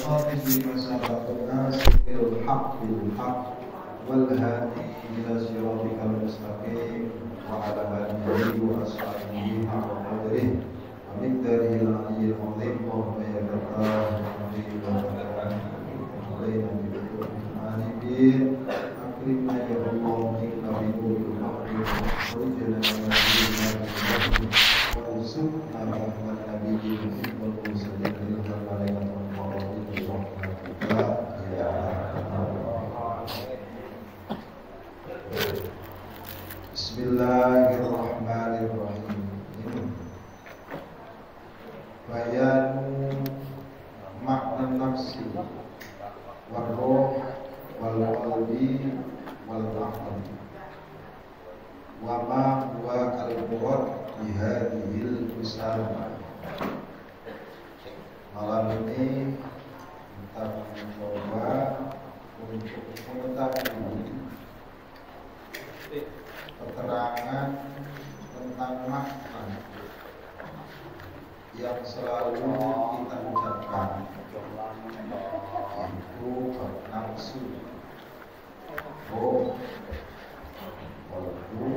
والخاتم لما سبق الناس بالحق والهادي إلى صراطك المستقيم وعلى آله وأصحابه حق قدره ومقداره العلي العظيم. اللهم يا فتاح علينا بذكر العالمين أكرمنا يا الله إنا بنور الحق وخرجنا من الظلمات وارزقنا رحمة نبيك والمرسلين إنك علينا القرآن برحمتك يا Bismillahirrahmanirrahim. Bayanu makna nafsi warroh wal qalbi wal aql wa ma huwa al-murad bi hadhil usaha. Malam ini kita mencoba untuk mengetahui keterangan tentang makna yang selalu kita ucapkan, yaitu nafsu, roh, qalbu,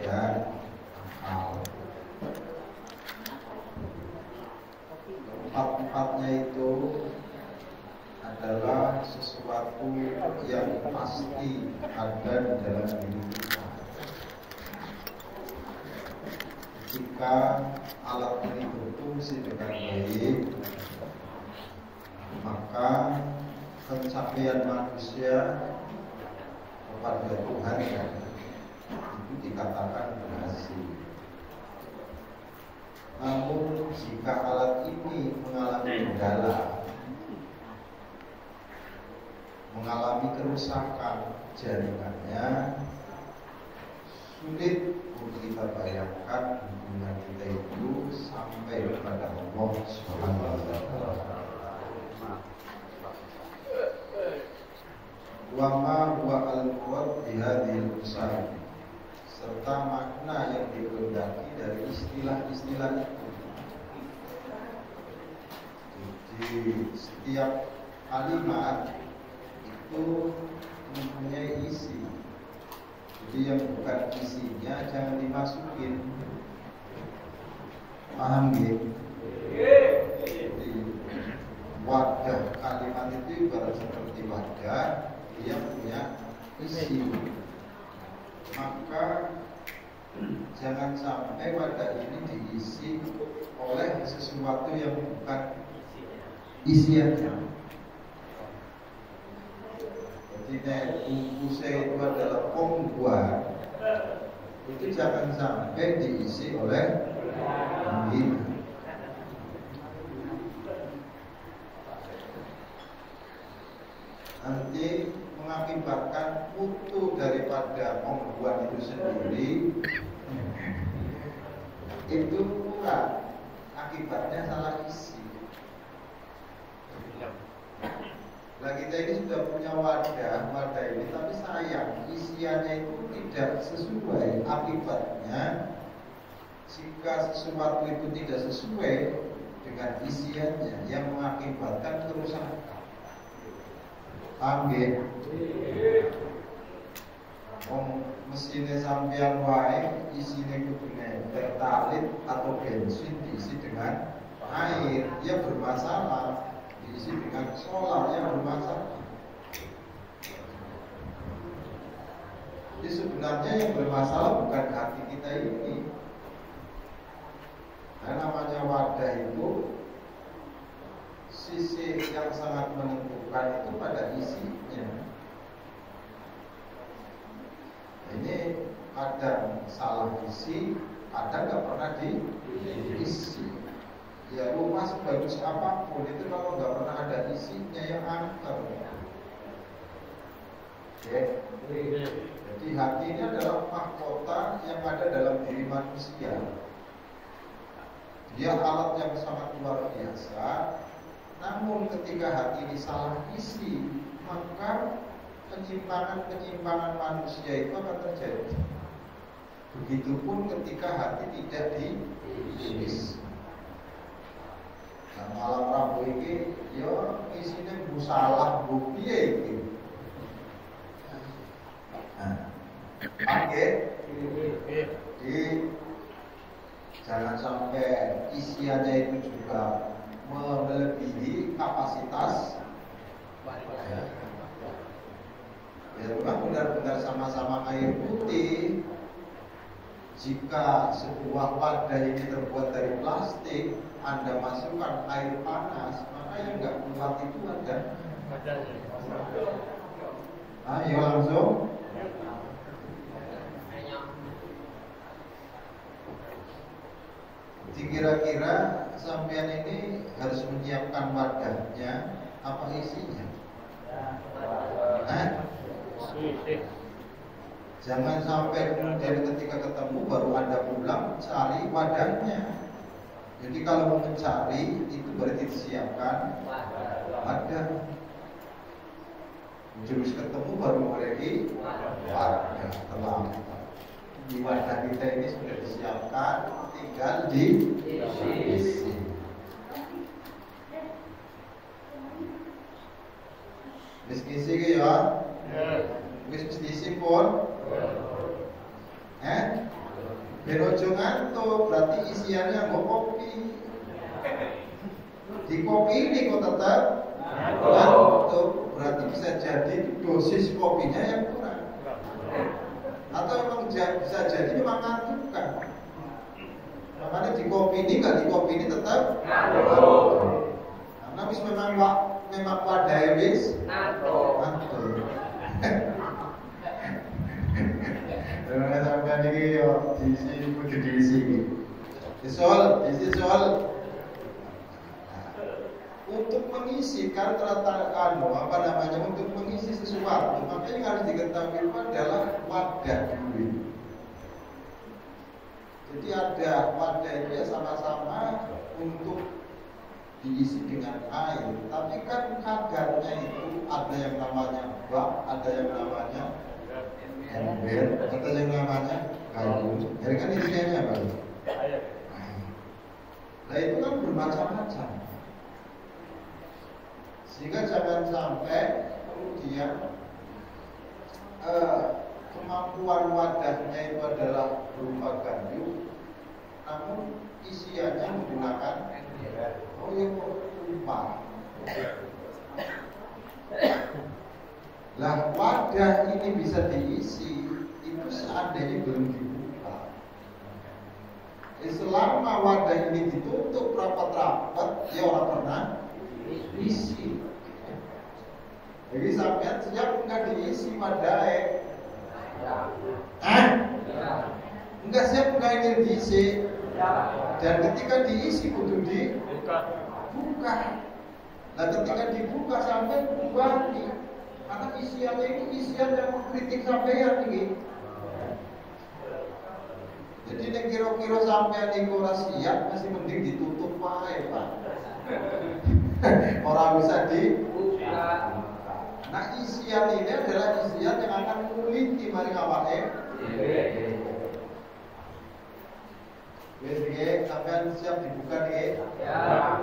dan akal. Empat-empatnya itu adalah sesuatu yang pasti ada di dalam diri kita. Jika alat ini berfungsi dengan baik, maka pencapaian manusia kepada Tuhan itu dikatakan berhasil. Namun jika alat ini mengalami kendala, mengalami kerusakan jaringannya, sulit untuk kita bayangkan hubungan kita itu sampai kepada Allah Subhanahu wa Ta'ala. Wa ma huwa al-murad bi hadhil usaha, serta makna yang dikehendaki dari istilah-istilah itu. Jadi setiap kalimat itu mempunyai isi. Jadi yang bukan isinya jangan dimasukin. Paham gitu? Jadi wadah kalimat itu ibarat seperti wadah, dia punya isi. Maka jangan sampai wadah ini diisi oleh sesuatu yang bukan isiannya. Jadi bungkusnya itu adalah pembuat, itu jangan sampai diisi oleh ini. Nanti mengakibatkan mutu daripada pembuat itu sendiri itu kurang, akibatnya salah isi. Nah kita ini sudah punya wadah ini, tapi sayang isiannya itu tidak sesuai. Akibatnya jika sesuatu itu tidak sesuai dengan isiannya, yang mengakibatkan kerusakan. Paham ya? Mesinnya sampean wae isinya kudune pertalit atau bensin diisi dengan air, dia bermasalah. Diisi dengan solar yang bermasalah. Jadi sebenarnya yang bermasalah bukan hati kita ini. Nah, namanya wadah itu sisi yang sangat menentukan itu pada isinya. Ini kadang salah isi, kadang nggak pernah diisi. Ya rumah sebagus apapun itu kalau nggak pernah ada isinya yang angker. Oke. Jadi hati ini adalah mahkota yang ada dalam diri manusia. Dia alat yang sangat luar biasa. Namun ketika hati ini salah isi, maka penyimpangan manusia itu akan terjadi. Begitupun ketika hati tidak diisi. Nah, malam Rabu ini yo isinya musalah bukti iki. Nah, oke. Jangan sampai isiannya itu juga melebihi kapasitas. Ya memang benar-benar sama-sama air putih. Jika sebuah wadah ini terbuat dari plastik, Anda masukkan air panas, maka yang nggak kuat itu ada. Ayo langsung. Kira-kira sampean ini harus menyiapkan wadahnya, apa isinya? Jangan sampai kemudian ketika ketemu baru Anda pulang cari wadahnya. Jadi kalau mau mencari itu berarti disiapkan wadah. Jurus ketemu baru memiliki wadah. Di wadah kita ini sudah disiapkan, tinggal diisi. Diskusi ke ya? Wis diisi pun. Berojo ngantuk, berarti isiannya mau kopi. Di kopi ini kok tetap ngantuk, berarti bisa jadi dosis kopinya yang kurang. Atau memang bisa jadi memang ngantuk kan? Makanya di kopi ini nggak di kopi ini tetap ngantuk. Karena wis memang wadah wis ngantuk. Karena sampai ini yo diisi kudu diisi. Soal untuk mengisi kan untuk mengisi sesuatu, maka yang harus diketahui itu adalah wadah dulu. Jadi ada wadah itu ya sama-sama untuk diisi dengan air, tapi kan kadarnya itu ada yang namanya bak, ada yang namanya ember, ada yang namanya kayu. Jadi kan isinya apa? Nah itu kan bermacam-macam. Sehingga jangan sampai kemudian kemampuan wadahnya itu adalah berupa kayu, namun isiannya menggunakan lupa. Lah wadah ini bisa diisi itu seandainya belum dibuka. Selama wadah ini ditutup rapat-rapat, ya orang pernah diisi. Jadi sampean siap enggak diisi wadahnya? Enggak siap enggak ini diisi? Dan ketika diisi kudu dibuka. Nah ketika dibuka sampai buat nih, karena isiannya ini isian yang mengkritik sampean nih. Jadi nek kira-kira sampean iku ora siap masih mending ditutup wae, Pak. Orang bisa dibuka. Nah isian ini adalah isian yang akan nguliti mari awake. Wis nggih, sampean siap dibuka nggih? Ya.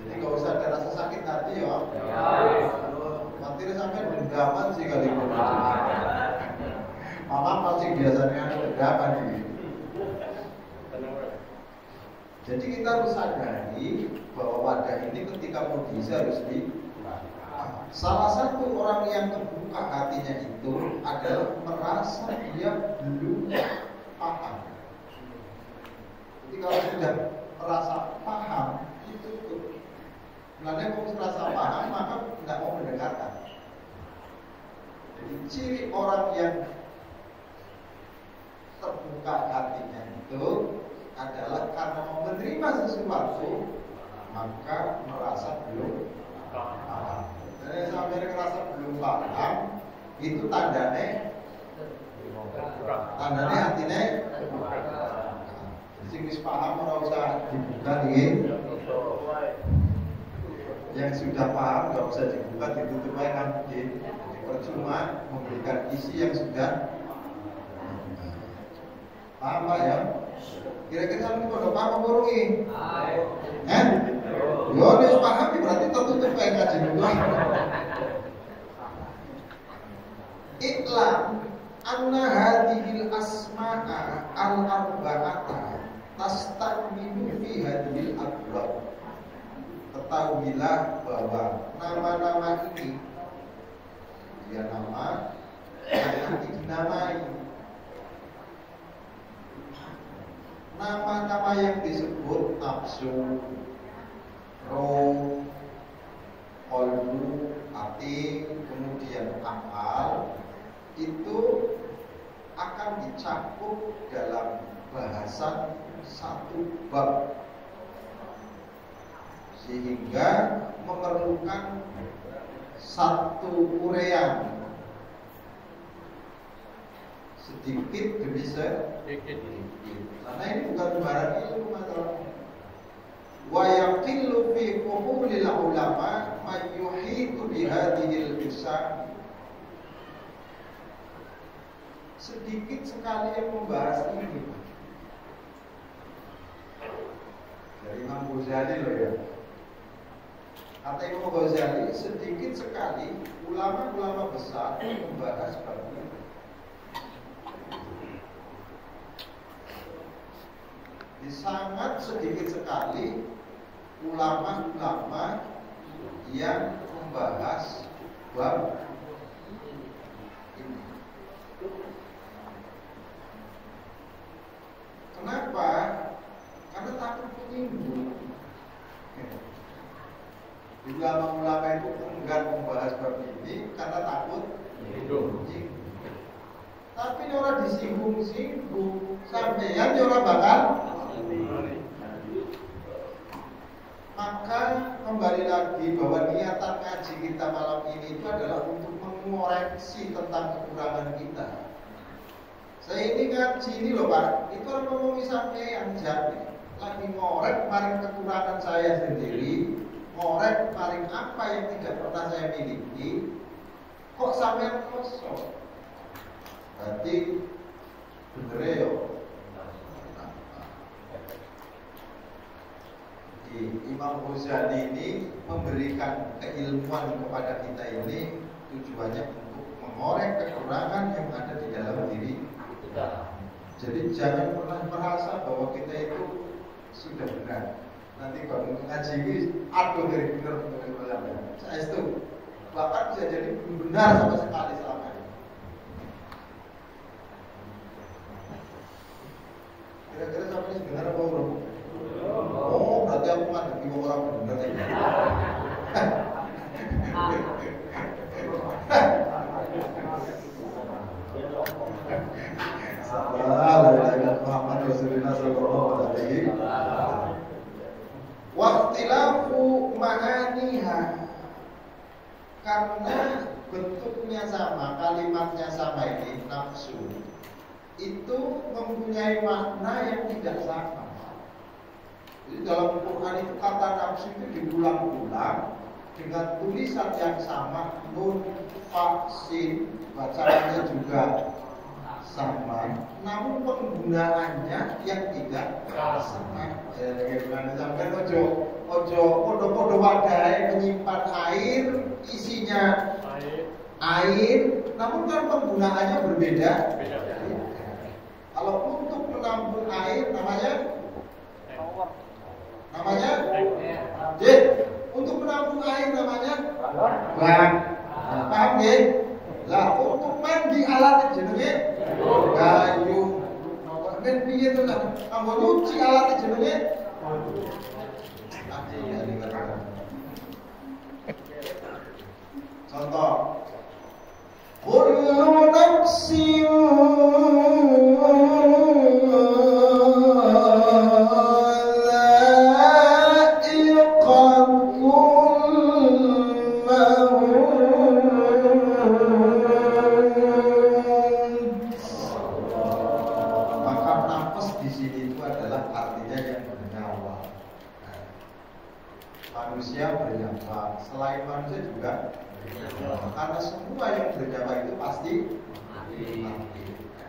Jadi enggak usah ada rasa sakit hati ya. Ya. Nanti sampean dendaman sih kali ini. Mama pasti biasanya dendaman ini. Jadi kita harus sadari bahwa wadah ini ketika mau diisi harus salah satu orang yang terbuka hatinya itu adalah merasa dia belum paham. Jadi kalau sudah merasa paham itu sebenarnya kalau merasa paham maka tidak mau mendengarkan. Jadi ciri orang yang terbuka hatinya itu adalah karena mau menerima sesuatu maka merasa belum paham. Jadi sampai merasa belum paham itu tandanya hatinya sing wis paham ora usah dibuka nggih. Yang sudah paham enggak usah dibuka, ditutup aja kan nggih. Percuma memberikan isi yang sudah paham Pak ya. Kira-kira sampeyan kok paham apa urung iki? Yo, harus pahami berarti tertutup kayak ngaji dulu. Iklan anna hadhil asma'a al-arba'ata tastakmilu fi hadhil abwab. Ketahuilah bahwa nama-nama ini dia nama yang dinamai. Nama-nama yang disebut nafsu, roh, qalbu, hati, kemudian akal itu akan dicakup dalam bahasan satu bab sehingga memerlukan satu uraian sedikit demi sedikit. Karena ini bukan barang ilmu masalahnya. Wa yaqillu fi qubulil ulama ma yuhitu bi hadhil lisan. Sedikit sekali yang membahas ini. Dari Imam Ghazali loh ya. Kata Imam Ghazali, sedikit sekali ulama-ulama besar membahas bab ini. Sangat sedikit sekali ulama-ulama yang membahas bab ini. Kenapa? Karena takut menyinggung. Ulama-ulama itu enggan membahas bab ini karena takut menyinggung. Tapi orang disinggung-singgung, sampeyan orang bakal. Maka kembali lagi bahwa niatan ngaji kita malam ini itu adalah untuk mengoreksi tentang kekurangan kita. Saya ini ngaji ini loh Pak, itu orang ngomong sampeyan jadi lagi ngorek paling kekurangan saya sendiri, ngorek paling apa yang tidak pernah saya miliki, kok sampeyan kosong. Berarti bener ya. Imam Ghazali ini memberikan keilmuan kepada kita ini tujuannya untuk mengorek kekurangan yang ada di dalam diri kita. Jadi jangan pernah merasa bahwa kita itu sudah benar. Nanti kalau ngaji ini aduh dari benar. Saya itu bahkan bisa jadi benar sama sekali selama ini. Kira-kira sampai ini benar apa belum? Oh, berarti aku ngadepi orang benar ya. Waqtilafu ma'aniha, karena bentuknya sama, kalimatnya sama ini nafsu itu mempunyai makna yang tidak sama. Jadi dalam Quran itu kata nafsu itu diulang-ulang dengan tulisan yang sama, nun, fa, sin, bacaannya juga sama, namun penggunaannya yang tidak sama. Sampai ojo podo wadai menyimpan air, isinya air, namun kan penggunaannya berbeda. Kalau untuk menampung air namanya untuk menampung air namanya bak. Paham ya? Lah untuk mandi alat jenenge kayu. Men piye to lah? Kanggo nyuci alat jenenge contoh kullu nafsin selain manusia juga karena semua yang bernyawa itu pasti mati.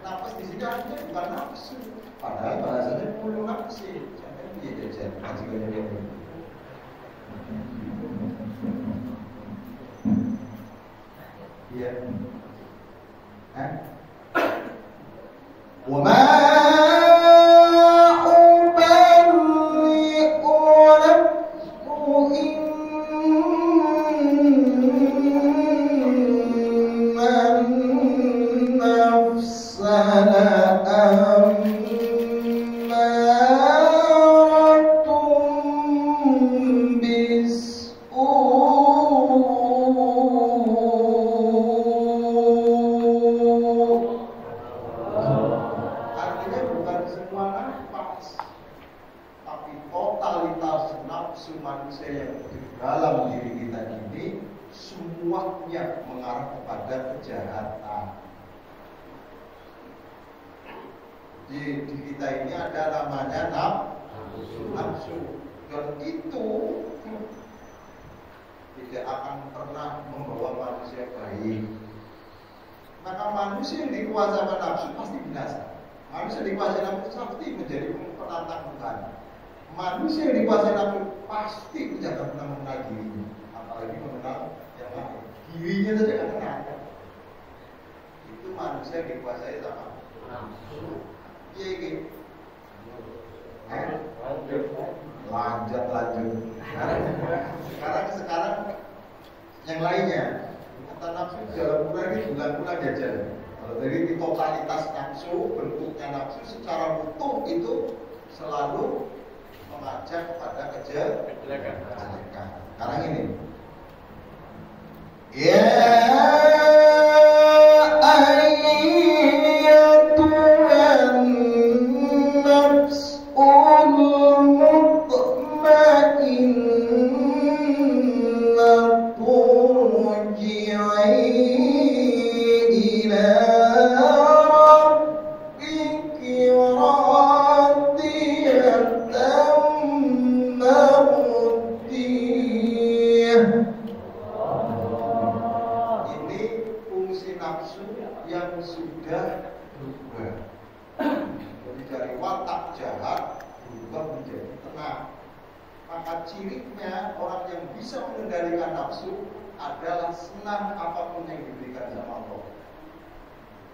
Nafas di sini artinya bukan nafsu, padahal bahasanya puluh nafsi. Jangan dia jajan ngaji Iya. وما أبرئ نفسي إن النفس لأمارة بالسوء. Artinya bukan semua nafas, tapi totalitas nafsu manusia yang di dalam diri kita ini semuanya mengarah kepada kejahatan. Di kita ini ada namanya nafsu, dan itu tidak akan pernah membawa manusia baik. Maka manusia yang dikuasai nafsu pasti binasa. Manusia dikuasai nafsu pasti menjadi penantang Tuhan. Manusia yang dikuasai nafsu pasti tidak akan pernah mengenal dirinya, apalagi mengenal yang lain. Dirinya saja tidak kenal. Itu manusia yang dikuasai sama nafsu. Iya gitu. Lanjut. Sekarang yang lainnya. Kata nafsu dalam Quran ini bulan-bulan aja. Kalau dari totalitas nafsu, bentuknya nafsu secara utuh itu selalu mengajak kepada kejelekan. Sekarang ini, ya ayyatuhan nafsul mutmainnah turji'i ila rabbiki radiyatan mardiyah. Ini fungsi nafsu yang sudah berubah. Jadi dari watak jahat berubah menjadi tenang. Maka cirinya orang yang bisa mengendalikan nafsu adalah senang apapun yang diberikan sama Allah.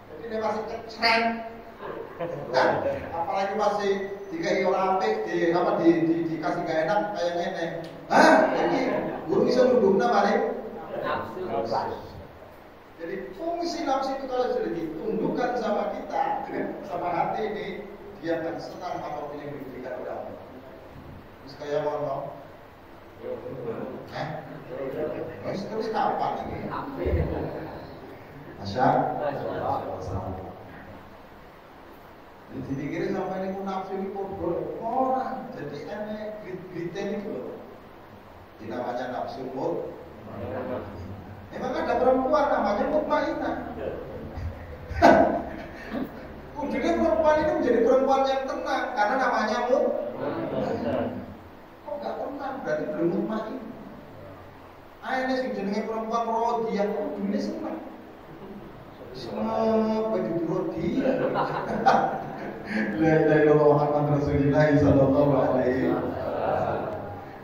Jadi dia masih kecret, kan? Apalagi masih dikai orang apik, dikasih gak enak kayak nenek. Jadi guru bisa mendungna balik nafsu. Jadi fungsi nafsu itu kalau sudah ditundukkan sama kita, sama hati ini, dia akan senang apapun yang diberikan oleh Allah. Terus kayak mau? Terus kapan ini? Masya. Jadi dikira sampai ini nafsu ini kodoh orang. Jadi aneh grit-gritin itu loh. Ini namanya nafsu mut. Memang ada perempuan namanya mutmainah. Kudunya perempuan ini menjadi perempuan yang tenang karena namanya mutmainah. Kok gak tenang? Berarti belum mutmainah. Ini sing jenenge perempuan rodiyah, kudune seneng. Seneng baju rodiyah. La ilaha illallah Muhammad Rasulullah sallallahu alaihi wasallam.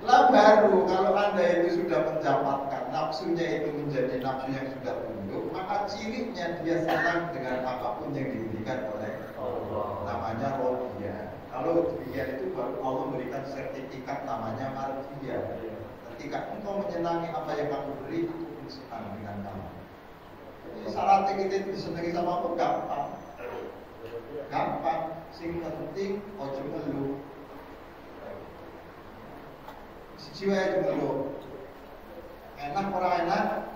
Lah baru kalau Anda itu sudah mendapatkan nafsunya itu menjadi nafsu yang sudah tunduk, maka cirinya dia senang dengan apapun yang diberikan oleh Allah. Namanya rodiyah. Kalau rodiyah itu baru Allah memberikan sertifikat namanya mardiyah. Ketika engkau menyenangi apa yang kamu beri, itu pun senang dengan kamu. Jadi syaratnya kita disenangi sama Allah gampang. Gampang, sing penting ojo ngeluh. Jiwa aja ngeluh. Enak orang enak?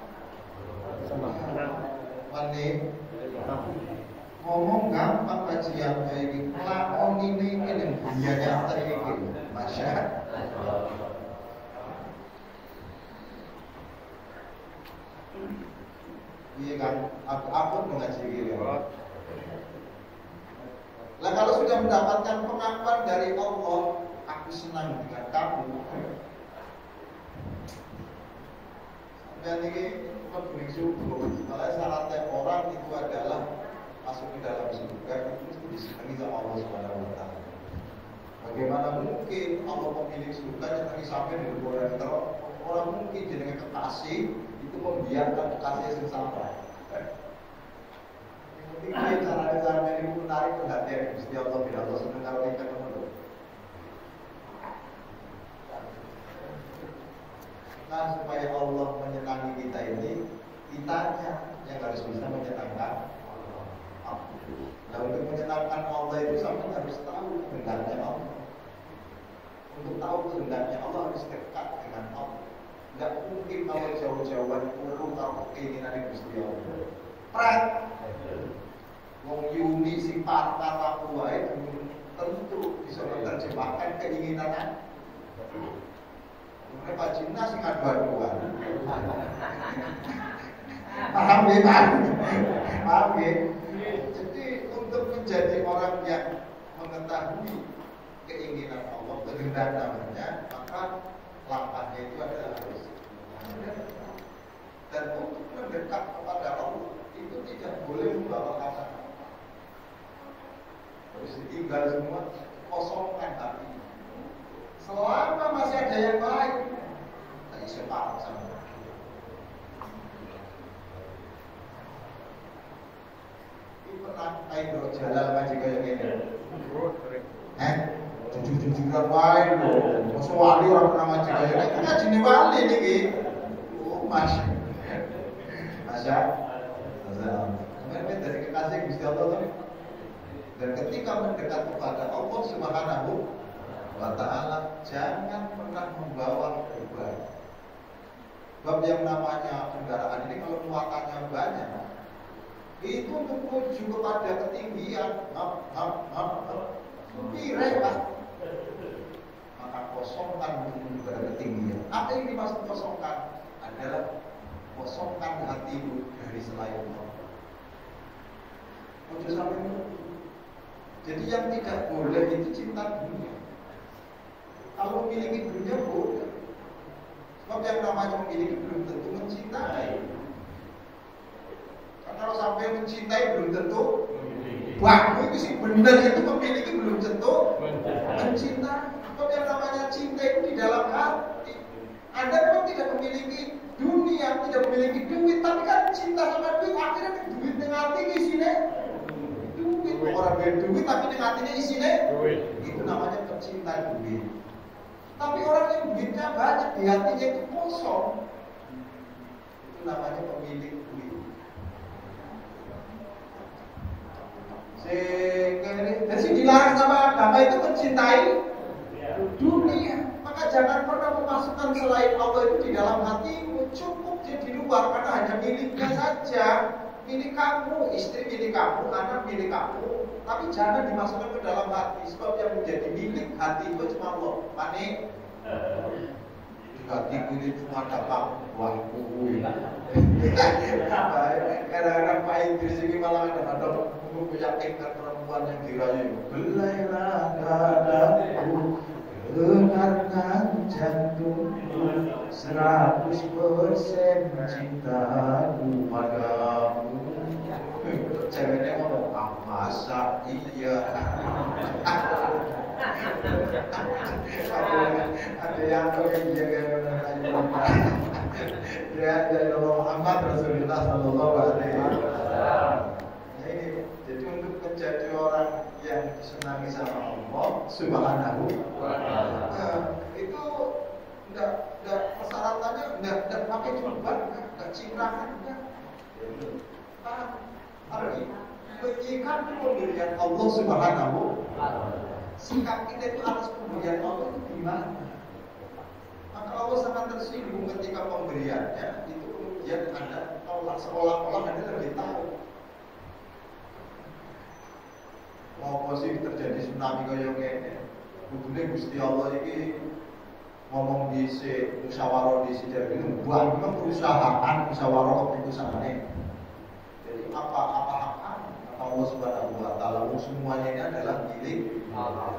Mane ngomong gampang kajian kayak gitu. Lakon ini yang dia nyata ini, Masya. Iya kan, aku mengaji gitu. Lah kalau sudah mendapatkan pengakuan dari Allah, aku senang dengan kamu. Dan ini berbunyi syukur. Malah syaratnya orang itu adalah masuk ke dalam surga itu mesti disenangi sama Allah Subhanahu wa taala. Bagaimana mungkin Allah pemilik surga yang sampai di luar neraka? Orang mungkin jenenge kekasih itu membiarkan kekasih sing sampai. Ini cara ini menarik perhatian Gusti Allah bila Allah senang kalau kita ketemu. Nah, supaya Allah menyenangi kita ini, kitanya yang harus bisa menyenangkan Allah. Nah, untuk menyenangkan Allah itu sampai harus tahu kehendaknya Allah. Untuk tahu kehendaknya Allah harus dekat dengan Allah. Tidak mungkin kalau jauh-jauhan perlu tahu keinginan Gusti Allah. Pret. Wong Yuni si kata kuwae tentu bisa menerjemahkan keinginan. Mereka Pak Cina sih ngadu-aduan. Paham ya, paham ya. Jadi untuk menjadi orang yang mengetahui keinginan Allah, kehendak namanya, maka langkahnya itu adalah harus dan untuk mendekat kepada Allah itu tidak boleh membawa kata harus ditinggal semua, kosongkan hati. Selama masih ada yang lain, tak bisa paham sama. Itu pernah ayo jalan ngaji kayak gini. Jujur-jujuran wae lho. Masa wali orang pernah ngaji kayak gini. Kita ngaji wali niki. Oh, Mas. Kemudian dari kekasih Gusti Allah. Dan ketika mendekat kepada Allah Subhanahu wa Ta'ala, jangan pernah membawa beban. Sebab yang namanya kendaraan ini kalau muatannya banyak, itu untuk menuju kepada ketinggian, pireh Pak. Maka kosongkan menuju kepada ketinggian. Apa yang dimaksud kosongkan? Adalah kosongkan hatimu dari selain Allah. Ojo sampai. Jadi yang tidak boleh itu cinta dunia. Kalau memiliki dunia boleh. Sebab yang namanya memiliki belum tentu mencintai. Karena kalau sampai mencintai belum tentu. Wah, itu sih benar itu memiliki belum tentu mencintai. Sebab yang namanya cinta itu di dalam hati. Anda memang tidak memiliki dunia, tidak memiliki duit, tapi kan cinta sama duit akhirnya duit dengan hati di sini. Orang berduit tapi dengan hatinya isinya duit. Itu namanya pecinta duit. Tapi orang yang duitnya banyak di hatinya itu kosong, itu namanya pemilik duit. Jadi dilarang sama agama itu mencintai dunia. Maka jangan pernah memasukkan selain Allah itu di dalam hatimu. Cukup dia di luar karena hanya miliknya saja. Milik kamu, istri milik kamu, anak milik kamu, tapi jangan dimasukkan ke dalam hati. Sebab yang menjadi milik hati itu cuma Allah. Mane? Hatiku ini cuma dapat buahku. Kadang-kadang Pak Idris ini malah ada punya tingkat perempuan yang dirayu. Belailah dadaku, dengarkan jantungku, 100% cintaku padamu. Ceweknya ngomong masa iya. Ada yang pengen jaga dia Muhammad Rasulullah Sallallahu Alaihi Wasallam. Jadi untuk menjadi orang yang disenangi sama Allah Subhanahu wa Ta'ala, itu enggak persyaratannya enggak pakai jilbab, enggak cincrangan, enggak. Tapi menyikapi pemberian Allah Subhanahu wa Ta'ala. Sikap kita itu atas pemberian Allah itu gimana? Maka Allah sangat tersinggung ketika pemberiannya itu kemudian Anda tolak seolah-olah Anda lebih tahu. Mau sih terjadi tsunami kaya ngene. Kudune Gusti Allah iki ngomong di musyawarah di dari buat memang perusahaan musyawarah keputusannya. Jadi apa Allah Subhanahu wa Ta'ala semuanya ini adalah milik Allah.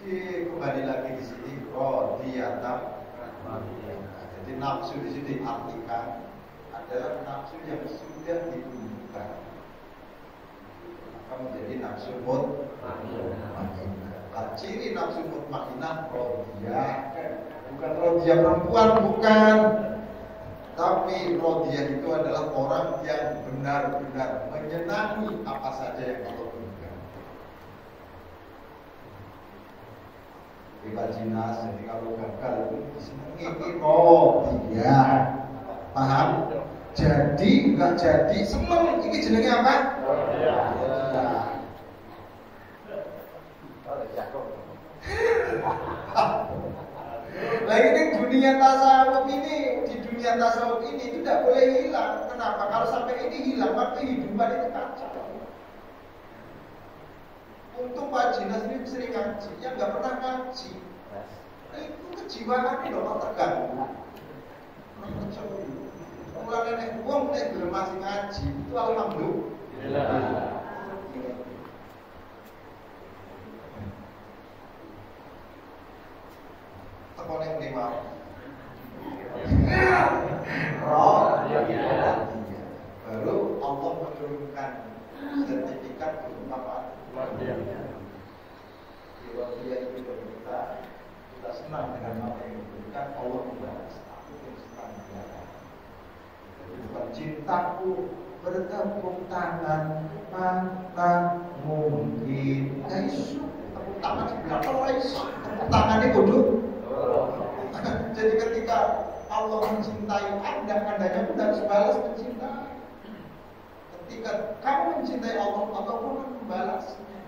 Jadi kembali lagi di sini radiyatan. Jadi nafsu di sini artikan adalah nafsu yang sudah ditumbuhkan. Maka menjadi nafsu mutmainah. Ciri nafsu mutmainah radiyah. Bukan rodia perempuan, bukan. Tapi rodia itu adalah orang yang benar-benar menyenangi apa saja yang Allah berikan. Imajinasi, jadi kalau gagal itu disenangi rodia. Paham? Jadi, enggak jadi, seneng. Ini jenenge apa? Rodia. Nah ini dunia tasawuf ini, di dunia tasawuf ini itu tidak boleh hilang. Kenapa? Kalau sampai ini hilang, maka kehidupan itu kacau. Untuk Pak Jinas ini sering ngaji, yang nggak pernah ngaji, itu kejiwaan itu loh terganggu. Mulai nenek uang, nenek belum masih ngaji, itu alhamdulillah. Tekon yang lima. Baru Allah menurunkan sertifikat berupa wadiah. Wadiah itu kita senang dengan apa yang diberikan Allah membalas. Aku yang senang dengan bukan cintaku bertepuk tangan mana mungkin. Isu tepuk tangan sebelah isu tepuk tangan itu bodoh. Jadi ketika Allah mencintai Anda, Andanya pun harus balas mencintai. Ketika kamu mencintai Allah, Allah pun membalasnya.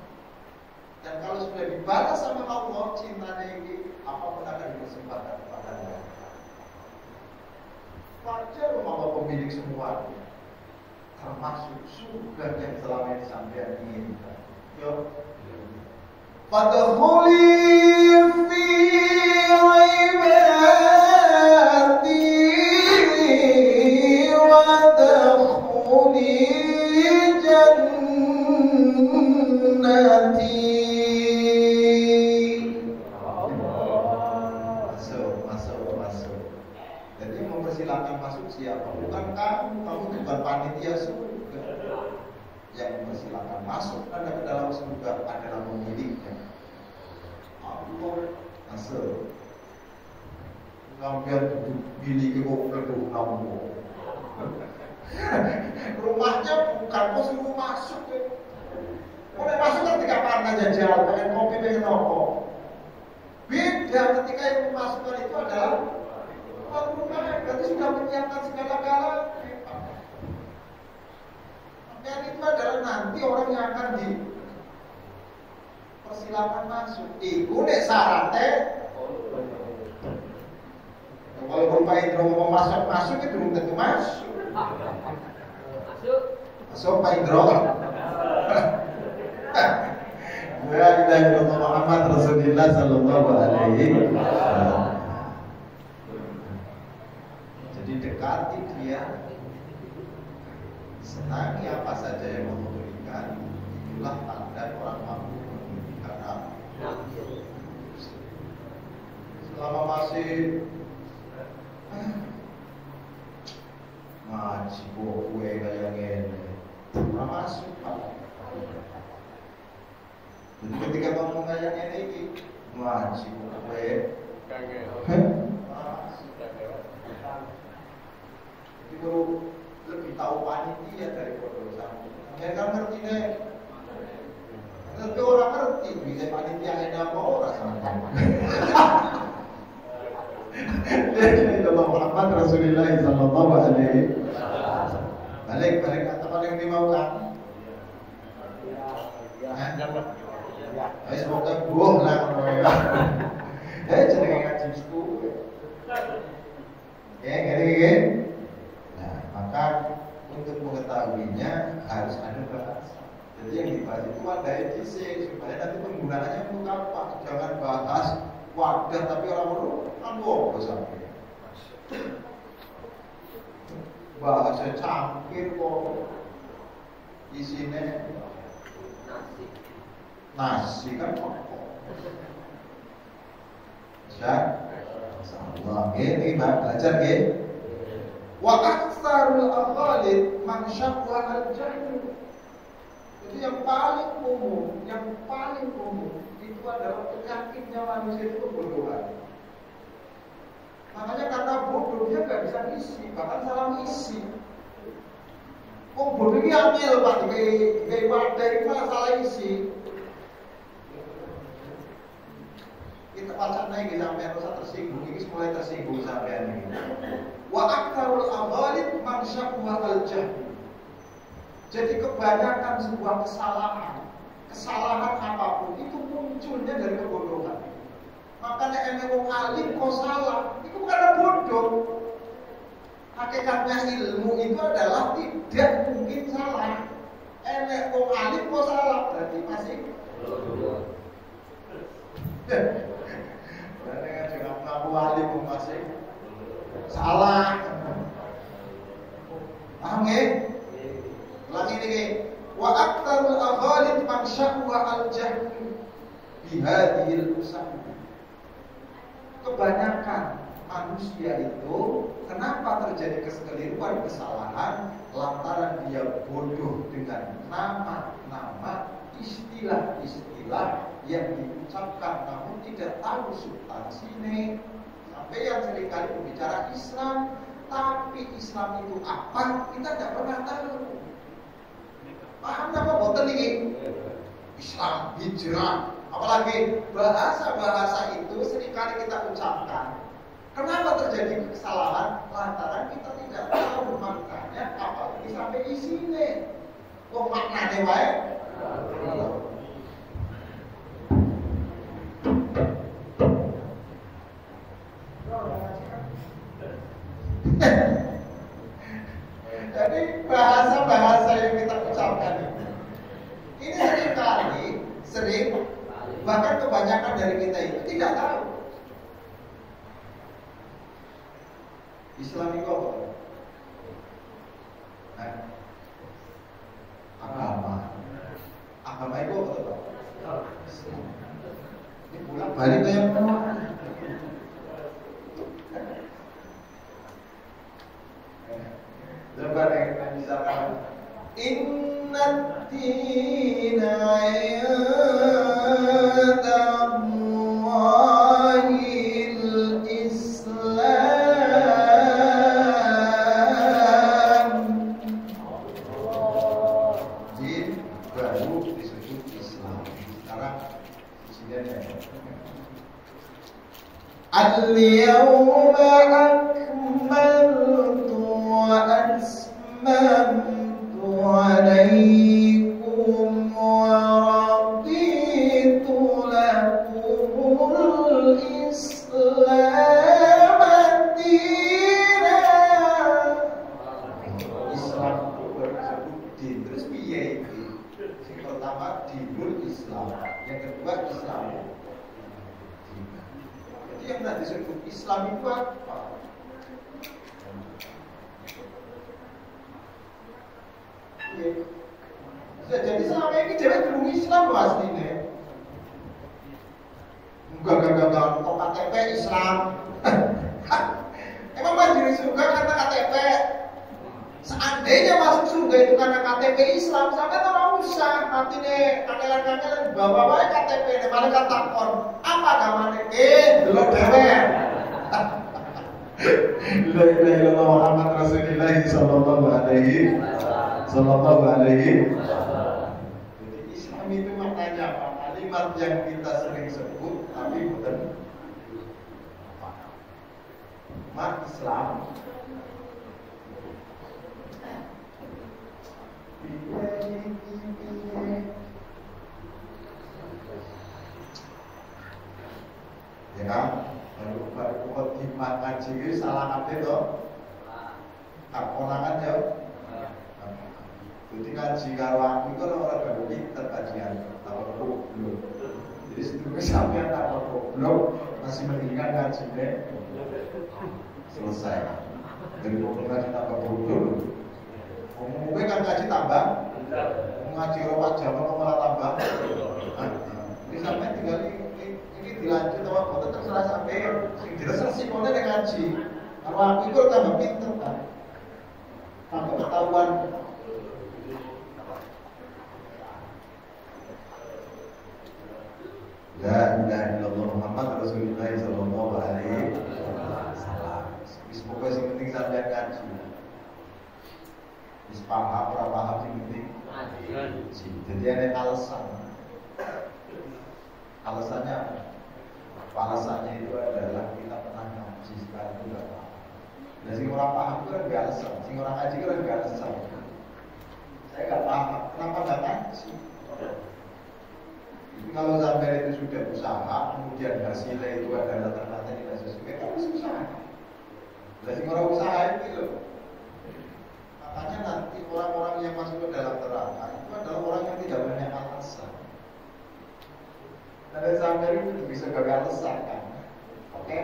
Dan kalau sudah dibalas sama Allah, cintanya ini apapun akan dipersembahkan kepada Anda. Wajar Allah pemilik semua, termasuk surga yang selama ini sampai inginkan. Yuk. Fadkhuli fi ibadi wadkhuli jannati. Masuk. Jadi mempersilakan masuk siapa? Bukan kamu bukan panitia surga. Yang mempersilakan masuk Anda ke dalam surga adalah pemiliknya. Allah masuk. Sampai miliki mobil kamu. Rumahnya bukan kok suruh masuk. Mulai masuk kan ketika pernah jajal, pengen kopi, pengen rokok. Beda ketika yang masukkan itu adalah tuan rumah, berarti sudah menyiapkan segala-galanya. Dan itu adalah nanti orang yang akan dipersilakan masuk. Iku nek syaratnya kalau Bapak Indro mau masuk itu belum tentu masuk. Masuk Pak Indro. Ya ilaha illallah Muhammad Rasulullah sallallahu alaihi wasallam. Jadi dekati dia, senangi apa saja yang Allah berikan. Itulah tanda orang mampu memberikan apa. Selama masih ngaji kue kayak gini, pernah masuk Pak. Jadi ketika ngomong kayak gini, ngaji kue, jadi baru lebih tahu panitia dari bodoh sama. Mereka ngerti deh. Tapi orang ngerti bisa panitia ada apa orang sama. Jadi Allah Muhammad Rasulullah sallallahu alaihi wasallam. Balik kata paling dimaukan. Semoga buah lah. Jadi ngaji itu. Ya, gini. Nah, maka untuk mengetahuinya harus ada bahasa. Jadi yang dibahas itu ada edisi supaya nanti penggunaannya untuk apa? Jangan bahas wadah tapi orang-orang kan bohong sampai. Bahasa cangkir kok isinya nasi kan kok. Bisa? Allah ini belajar nggih. Wa aktsarul aqalid man syaqqa al-jahl. Jadi yang paling umum itu adalah penyakitnya manusia itu kebodohan. Makanya karena bodoh dia nggak bisa ngisi, bahkan salah ngisi. Oh bodoh ini ambil Pak, kayak wadah itu malah salah isi. Kita baca lagi sampai rasa tersinggung, ini mulai tersinggung sampai ini. Wa aktarul awalid mansyaqwa al-jahl. Jadi kebanyakan sebuah kesalahan apapun itu munculnya dari kebodohan. Makanya enek wong alim kok salah, itu bukan bodoh. Hakikatnya ilmu itu adalah tidak mungkin salah. Enek wong alim kok salah, berarti masih bodoh. Berarti kan jangan ngaku alim masih salah. Paham ya? Ulangi ini. Wa aktarul aghalid man syaqwa al-jahl bihadhil usul. Kebanyakan manusia itu kenapa terjadi kekeliruan, kesalahan lantaran dia bodoh dengan nama-nama, istilah-istilah yang diucapkan namun tidak tahu substansinya. Sampai yang seringkali berbicara Islam, tapi Islam itu apa kita tidak pernah tahu. Paham apa boten ini? Islam, hijrah, apalagi bahasa-bahasa itu seringkali kita ucapkan. Kenapa terjadi kesalahan? Lantaran kita tidak tahu maknanya, apalagi sampai isinya. Kok maknanya baik? Jadi bahasa-bahasa yang kita ucapkan ini sering bahkan kebanyakan dari kita itu tidak tahu Islam itu apa? Agama itu apa? Ini pulang balik ke yang coba kita misalkan Inna-dina 'indallahil Islam. Din baru disebut Islam. Sekarang isinya Al-yawma akmaltu wa atmamtu alaikum wa raditu lakumul Islam dinan. Islam itu disebut din. Terus piye iki? Yang pertama dinul Islam, yang kedua Islam. Jadi yang tadi disebut Islam itu apa? Jadi selama ini cewek belum Islam loh aslinya. Enggak, kok KTP Islam. Emang majelis surga karena KTP. Seandainya masuk surga itu karena KTP Islam, sampai orang usah artinya kangelan-kangelan bawa-bawa KTP ini malah katakon. Apa agamanya? Delok dhewe. La ilaha illallah Muhammad Rasulullah sallallahu alaihi wasallam. Jadi Islam itu maknanya apa? Kalimat yang kita sering sebut tapi bukan mak Islam. Ya kan? Baru hikmat ngaji itu salah kabeh to. Kaponangan ya. Jadi ngaji karo aku itu ora baru pinter kajian, tak goblok. Jadi sedurunge sampean tak goblok masih mendingan ngajine selesai. Dari ngobrol kita goblok. Ngomongnya kan ngaji tambah, ngaji rawat jaman malah tambah. Ini sampai tinggal ini dilanjut sama foto terserah sampai sing jelas resikonya dengan ngaji. Kalau aku itu tambah pinter kan, tambah ketahuan. La ilaha illallah Muhammad Rasulullah sallallahu alaihi wasallam. penting sampai ngaji. Wis paham ora paham sing penting ngaji. Jadi ada alasan. Alasannya apa? Alasannya itu adalah kita pernah ngaji sekarang itu nggak paham. Dan sing orang paham itu kan nggak alasan, sing orang ngaji itu kan nggak alasan. Saya nggak paham, kenapa nggak ngaji? Jadi kalau sampai itu sudah usaha, kemudian hasilnya itu adalah ternyata tidak sesuai, kan harus usaha. Dan sing orang usaha itu loh. Makanya nanti orang-orang yang masuk ke dalam neraka itu adalah orang yang tidak banyak alasan. Ada sampai itu bisa gagal alasan kan? Oke?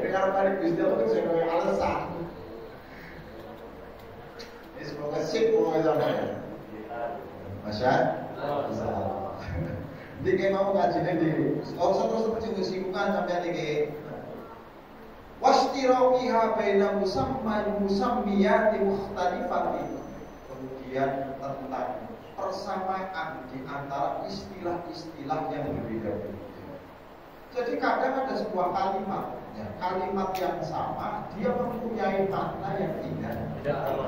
Dengar tadi bisa itu bisa gagal alasan. Ini semoga sip pokoknya sampai. Masya Allah. Jadi kayak mau ngajinya di terus seperti singgungan sampai ini. Wastiraqiha baina musammiyati mukhtalifati. Kemudian tentang persamaan di antara istilah-istilah yang berbeda-beda. Jadi kadang ada sebuah kalimat, ya, kalimat yang sama, dia mempunyai makna yang tidak sama.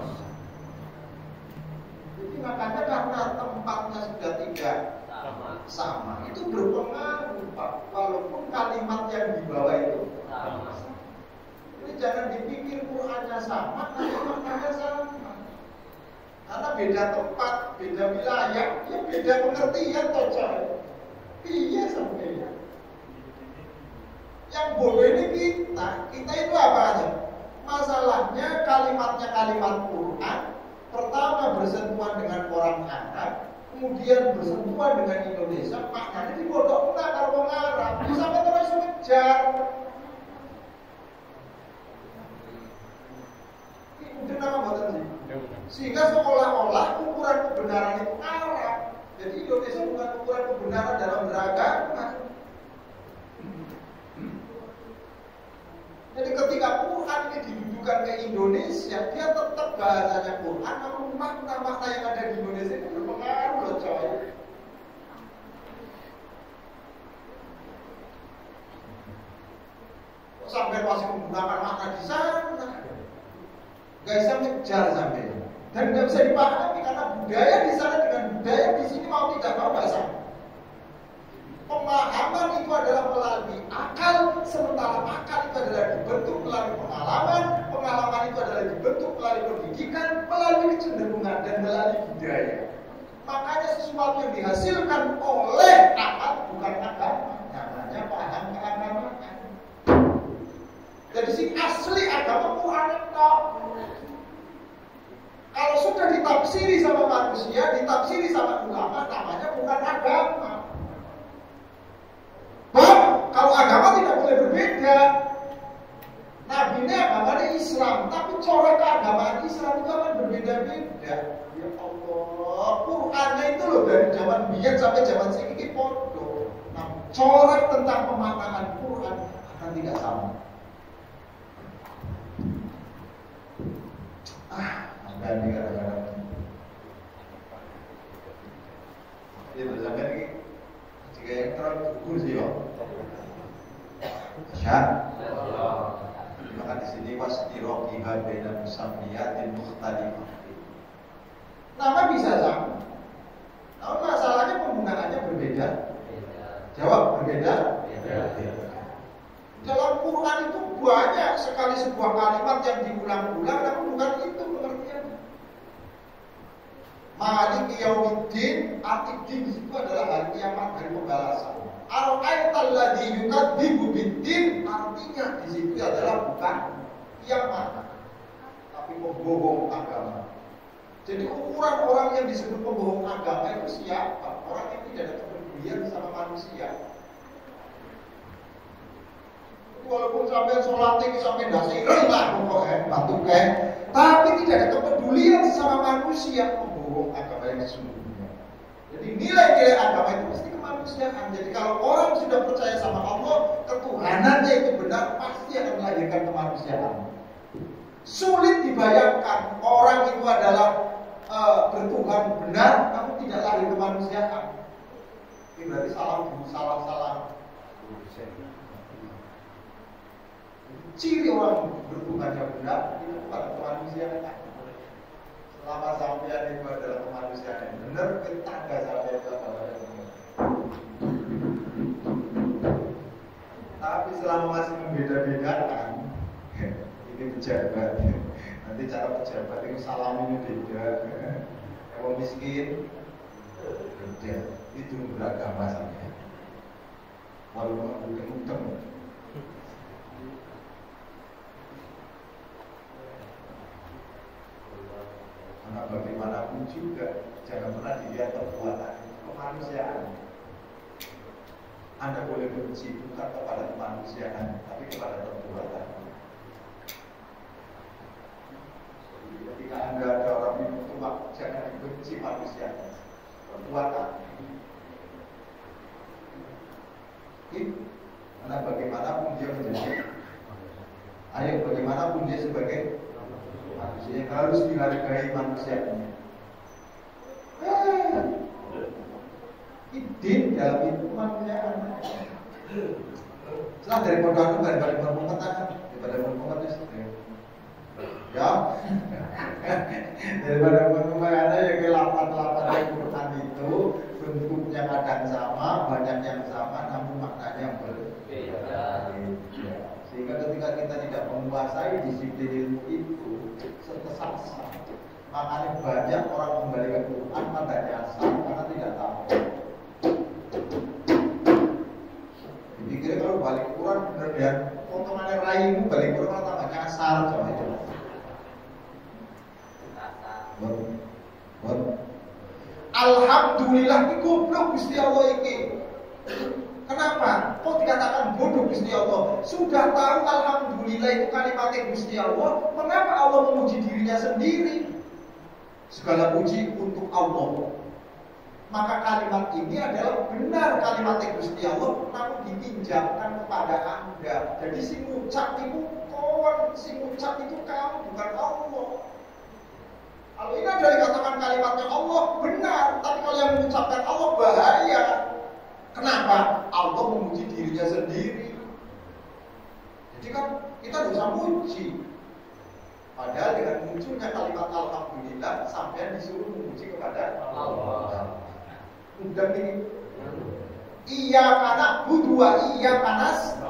Jadi makanya karena tempatnya sudah tidak sama, itu berpengaruh, Pak. Walaupun kalimat yang dibawa itu sama. Jadi jangan dipikir Qurannya sama, nanti maknanya sama. Karena beda tempat, beda wilayah, ya beda pengertian toh coy. Iya sampai ya. Yang bodoh ini kita itu apa aja? Masalahnya kalimatnya kalimat Quran, pertama bersentuhan dengan orang Arab, kemudian bersentuhan dengan Indonesia, maknanya dibodohkan kalau orang Arab, bisa terus ngejar. Udah nama buatan sih. Sehingga seolah-olah ukuran kebenaran itu Arab. Jadi Indonesia bukan ukuran kebenaran dalam beragama. Jadi ketika Quran ini didudukan ke Indonesia, dia tetap bahasanya Quran, namun makna-makna yang ada di Indonesia itu berpengaruh loh coy. Sampai masih menggunakan makna di sana. Gak bisa ngejar sampai, dan gak bisa dipahami karena budaya di sana dengan budaya di sini mau tidak mau gak sama. Pemahaman itu adalah melalui akal, sementara akal itu adalah dibentuk melalui pengalaman, pengalaman itu adalah dibentuk melalui pendidikan, melalui kecenderungan dan melalui budaya. Makanya sesuatu yang dihasilkan oleh akal bukan agama, namanya paham keagamaan. Jadi si asli agama Quran itu. Kalau sudah ditafsiri sama manusia, ditafsiri sama ulama, namanya bukan agama. Kalau agama tidak boleh berbeda. Nabi-nya agamanya Islam, tapi corak keagamaan Islam itu akan berbeda-beda. Ya Allah, Qurannya itu loh dari zaman biyen sampai zaman sekarang podo. Nah, corak tentang pemaknaan Quran akan tidak sama. Dan kadang-kadang ini sampai ini jika yang terlalu gugur sih yo. Maka di sini wastiraqiha baina musammiyatin mukhtalifah. Nama bisa sama, namun masalahnya penggunaannya berbeda. Jawab berbeda. Dalam Quran itu banyak sekali sebuah kalimat yang diulang-ulang, namun bukan itu pengertiannya. Maliki yaumiddin, arti din di situ adalah hari kiamat, hari pembalasan. Ar-aital ladzi yukadzibu biddin, artinya di situ adalah bukan kiamat, tapi pembohong agama. Jadi ukuran orang yang disebut pembohong agama itu siapa? Orang yang tidak ada kepedulian sama manusia. Walaupun sampai sholat ini sampai dasi lah pokoknya batu kayak, tapi tidak ada kepedulian sama manusia, pembohong agama yang sesungguhnya. Jadi nilai-nilai agama itu pasti kemanusiaan. Jadi kalau orang sudah percaya sama Allah, ketuhanannya itu benar, pasti akan melahirkan kemanusiaan. Sulit dibayangkan orang itu adalah bertuhan benar, namun tidak lahir kemanusiaan. Ini berarti salah. Ciri orang berhubungannya benar itu pada kemanusiaan. Selama sampean itu adalah kemanusiaan yang benar, tetangga sampean itu adalah benar. Tapi selama masih membeda-bedakan, ini pejabat. Nanti cara pejabat itu salaminya beda. Kalau miskin, beda. Itu beragama sampean. Walaupun utang-utang. Karena bagaimanapun juga jangan pernah dilihat perbuatan kemanusiaan. Anda boleh benci bukan kepada kemanusiaan, tapi kepada perbuatan. Ketika Anda ada orang minum tuak, jangan benci manusia, perbuatan. Karena bagaimanapun dia menjadi, bagaimanapun dia sebagai manusia yang harus dihargai manusianya. Idin dalam itu kemanusiaan. Setelah dari pondok daripada berkompeten, daripada berkompeten ya, daripada berkompeten ya kelapan-lapan Al-Quran itu bentuknya kadang sama, banyak yang sama, namun maknanya berbeda. Sehingga ketika kita tidak menguasai disiplin ilmu itu, tersesat. Makanya banyak orang kembali ke Quran pada nyasar karena tidak tahu. Dipikir kalau balik Quran bener dan potongannya raimu balik Quran tambah nyasar sama itu. Alhamdulillah ini goblok Gusti Allah ini. Kenapa? Kok dikatakan bodoh Gusti Allah? Sudah tahu alhamdulillah itu kalimatnya Gusti Allah, mengapa Allah memuji dirinya sendiri? Segala puji untuk Allah. Maka kalimat ini adalah benar kalimatnya Gusti Allah, namun dipinjamkan kepada Anda. Jadi si ngucap itu kawan, si ngucap itu kamu, bukan Allah. Kalau ini adalah dikatakan kalimatnya Allah, benar. Tapi kalau yang mengucapkan Allah bahaya. Kenapa? Allah memuji dirinya sendiri. Jadi kan kita bisa muji. Padahal dengan munculnya kalimat alhamdulillah, sampai disuruh memuji kepada Allah. Udah ini. Iya karena budua iya panas.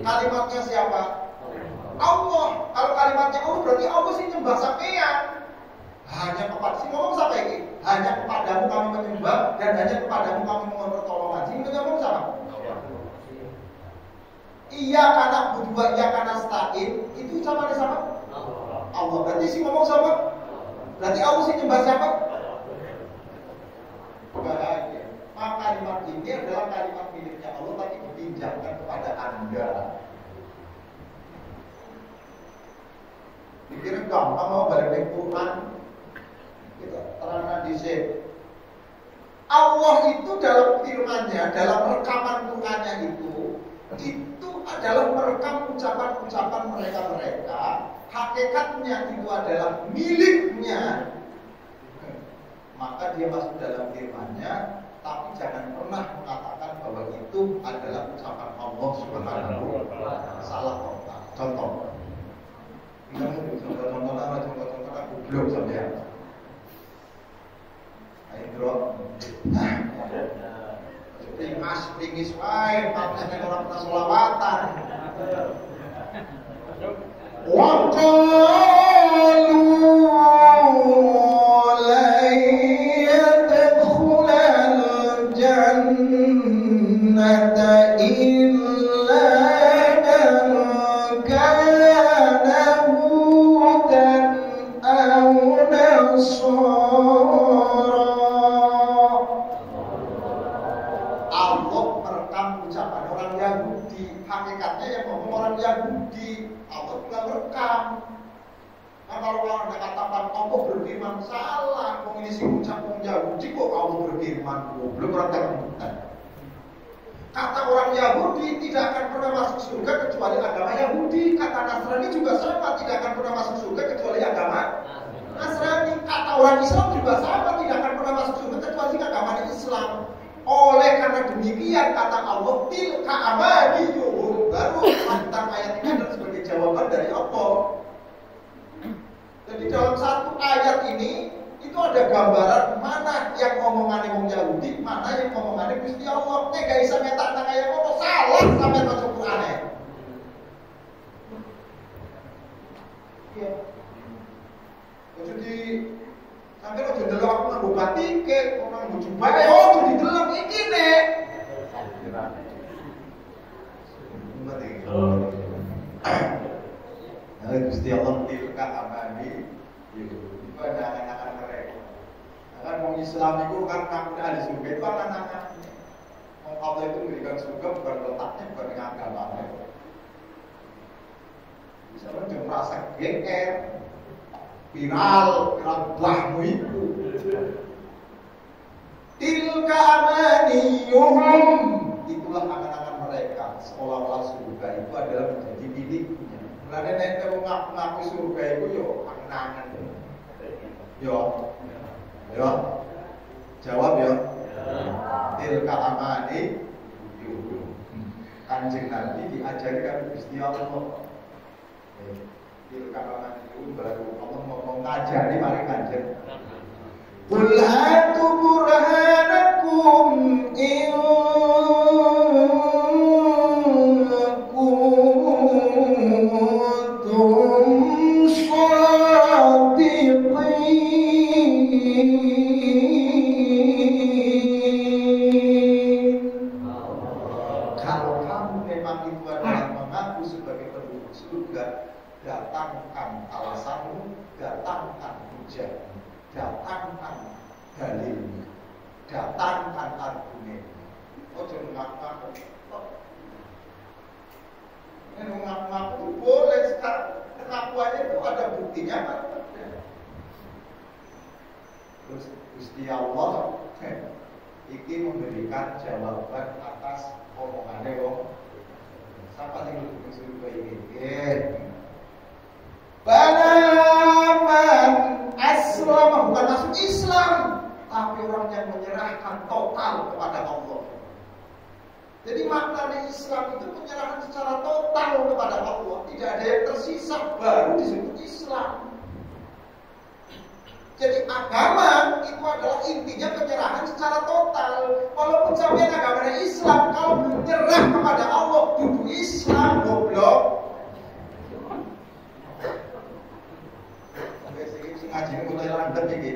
Kalimatnya siapa? Allah. Kalau kalimatnya Allah berarti Allah sih nyembah sampean. Hanya kepada si ngomong sampai ini. Hanya kepadamu kami menyembah dan hanya kepadamu kami mohon pertolongan. Sini ngomong sama. Iya karena budua iya karena stain itu sama Allah. Berarti si ngomong sama. Berarti Allah sih nyembah siapa? Bahagia. Maka kalimat ini adalah kalimat miliknya Allah tapi dipinjamkan kepada Anda. Pikir gampang mau balik ke Quran. Kita terangkan di sini. Allah itu dalam firman-Nya, dalam rekaman Quran-Nya itu adalah merekam ucapan-ucapan mereka-mereka. Hakikatnya itu adalah miliknya. Maka dia masuk dalam firman-Nya, tapi jangan pernah mengatakan bahwa itu adalah ucapan Allah Subhanahu wa Ta'ala. Salah kota. Contoh. Kita mau contoh aku belum sampai. Ayo, pingis wae, maknanya orang pernah sholawatan. Wa qalu la yadkhulal jannata illa man kana hudan aw nasara. Hakikatnya yang ngomong orang Yahudi, Allah juga merekam. Nah kalau orang katakan Allah berfirman salah, mengisi ucap orang Yahudi kok Allah berfirman, belum orang terbuka. Kata orang Yahudi tidak akan pernah masuk surga kecuali agama Yahudi. Kata Nasrani juga sama, tidak akan pernah masuk surga kecuali agama Nasrani. Kata orang Islam juga sama, tidak akan pernah masuk surga kecuali agama Islam. Oleh karena demikian kata Allah tilka amaniyuhum, baru tentang ayat ini adalah sebagai bukan dari Allah. Jadi dalam satu ayat ini itu ada gambaran mana yang omongannya wong Yahudi, mana yang omongannya Gusti Allah. Nek gak bisa ngetak nang kaya ngono salah sampai maca Qur'ane. Iya. Jadi sampai lo delok aku nganggo batike, ora nganggo jubahe, oh kudu didelok iki nek. Nah, Gusti Allah tilka amani, itu ada anak-anak mereka. Kan orang Islam itu kan ngaku ahli surga itu anak-anak. Allah itu memberikan surga bukan letaknya, bukan dengan agamanya. Misalnya dia merasa geger, viral bahmu itu. Tilka amaniyuhum, itulah angan-angan mereka. Seolah-olah surga itu adalah menjadi miliknya. Mulane nek ngaku surga itu yo angan-angan. Yo. Jawab yo. Tilka amani yuhum. Kanjeng Nabi diajari kan Gusti Allah. Tilka amani yuhum baru Allah ngomong ngajari mari kanjeng. Qul hatu burhanakum in kuntum shadiqin. Kalau kamu memang itu adalah mengaku sebagai penduduk surga, datangkan alasanmu, datangkan hujah, datangkan dalilnya, datangkan argumen. Oh jangan ngaku-ngaku. Ini ngaku-ngaku boleh sekarang pengakuannya itu ada buktinya kan? Terus Gusti Allah iki memberikan jawaban atas omongannya wong. Siapa yang lebih surga ini? Balaman Aslam bukan masuk Islam, tapi orang yang menyerahkan total kepada Allah. Jadi maknanya Islam itu penyerahan secara total kepada Allah, tidak ada yang tersisa, baru disebut Islam. Jadi agama itu adalah intinya penyerahan secara total. Walaupun sampai agamanya Islam, kalau belum nyerah kepada Allah, duduk Islam goblok. Ngaji mulai landep iki.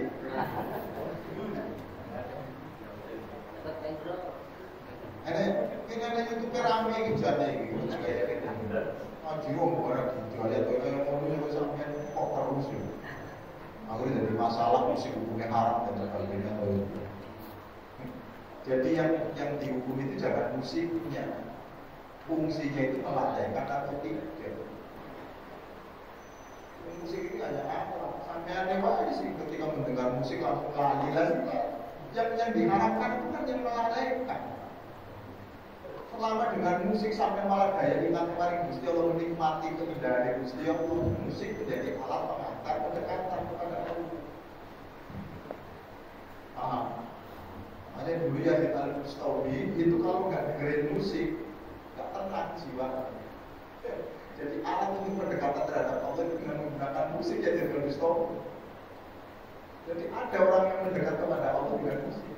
Ini ada YouTube rame iki jane iki. Ngaji wong ora dijual ya kaya ngono kok sampeyan kok terus. Aku jadi masalah musik hukumnya haram dan sebagainya. Jadi yang dihukum itu jangan musiknya, fungsinya itu meladaikan atau tidak. Musik ini hanya apa? Sampai ada aja sih ketika mendengar musik langsung keadilan. Yang diharapkan itu kan yang meladaikan. Selama dengan musik sampai malah daya ingat kemarin Gusti Allah menikmati keindahan Gusti Allah, musik menjadi alat pengantar kedekatan kepada Allah. Makanya dulu ya kita Bustami itu kalau nggak dengerin musik nggak tenang jiwa. Jadi alat untuk pendekatan terhadap Allah dengan menggunakan musik ya jadi Bustami. Jadi ada orang yang mendekat kepada Allah dengan musik.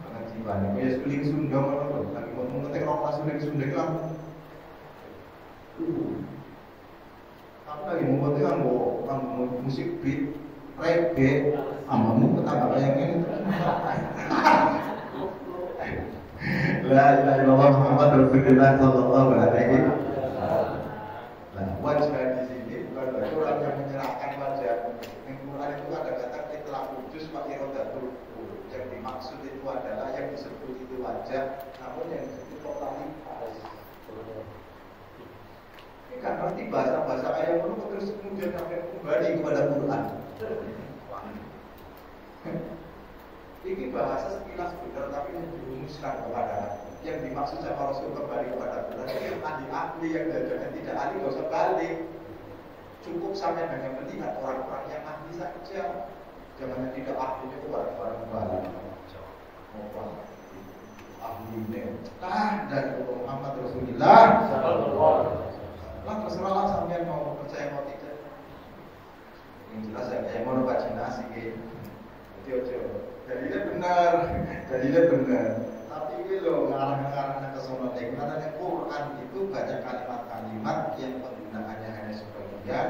Banget jiwanya, kayak suling Sunda mana lagi ngomong ngetek rok suling Sunda itu langsung. Aku lagi mau ngetek kan musik beat reggae, amamu ketangga kayak gini. La ilaha illallah Muhammad Rasulullah sallallahu alaihi wasallam. Nah, wajah di sini bukan berarti orang yang menyerahkan wajah. Yang Quran itu ada kata itlah kudus pakai rodatul. Yang dimaksud itu adalah yang disebut itu wajah, namun yang disebut totalitas. Ini kan berarti bahasa-bahasa ayat itu terus kemudian sampai kembali kepada Quran. Ini bahasa sekilas benar tapi yang dirumuskan kepada yang dimaksud sama Rasul kembali kepada Quran. Yang ahli yang tidak ahli gak usah balik. Cukup sampai hanya melihat orang-orang yang ahli saja. Jangan yang tidak ahli itu orang-orang kembali. ahline. Dari Muhammad Rasulullah. Lah terserahlah sampean mau percaya mau tidak. Yang jelas saya mau vaksinasi gitu. Ojo. Jadinya benar. Tapi ini loh ngarang-ngarang ke sono karena Quran itu banyak kalimat-kalimat yang penggunaannya hanya sebagian,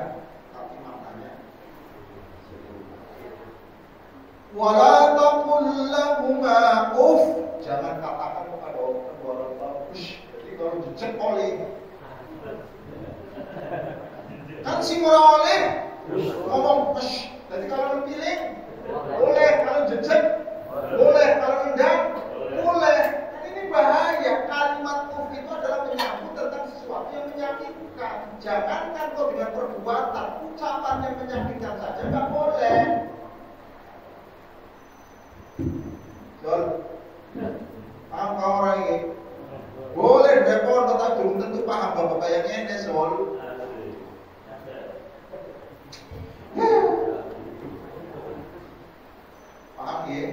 tapi maknanya wala taqul lahuma uff, jangan katakan kepada kedua orang tua ush. Jadi kalau dicekoli kan si oleh ngomong ush. Jadi kalau pilih boleh, kalau jejak boleh, kalau nendang boleh. Ini bahaya. Kalimat uff itu adalah menyambut tentang sesuatu yang menyakitkan. Jangankan kok dengan perbuatan, ucapan yang menyakitkan saja nggak boleh. Betul? Paham kau orang ini? Boleh depon, tetapi belum tentu paham bapak yang ini soal. Paham ya?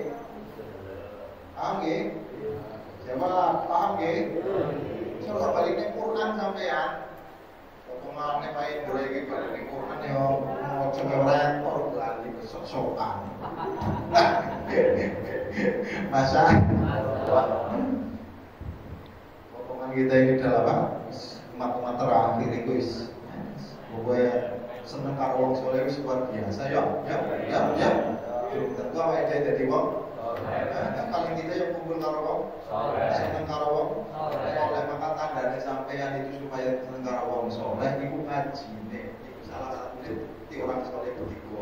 Paham ya? Jawab, paham ya? Soal baliknya Quran sampean. Potongannya baik boleh gitu dari Quran ya. Mau coba rekor lagi besok-sokan. Masa? Potongan kita ini adalah apa? Umat-umat terakhir itu pokoknya seneng karo wong saleh wis luar biasa ya. Tentu awake dhewe dadi wong paling tidak yang kumpul karo wong seneng karo wong oleh maka tandane sampeyan itu supaya seneng karo wong saleh iku ngajine iku salah satu bukti orang saleh begitu.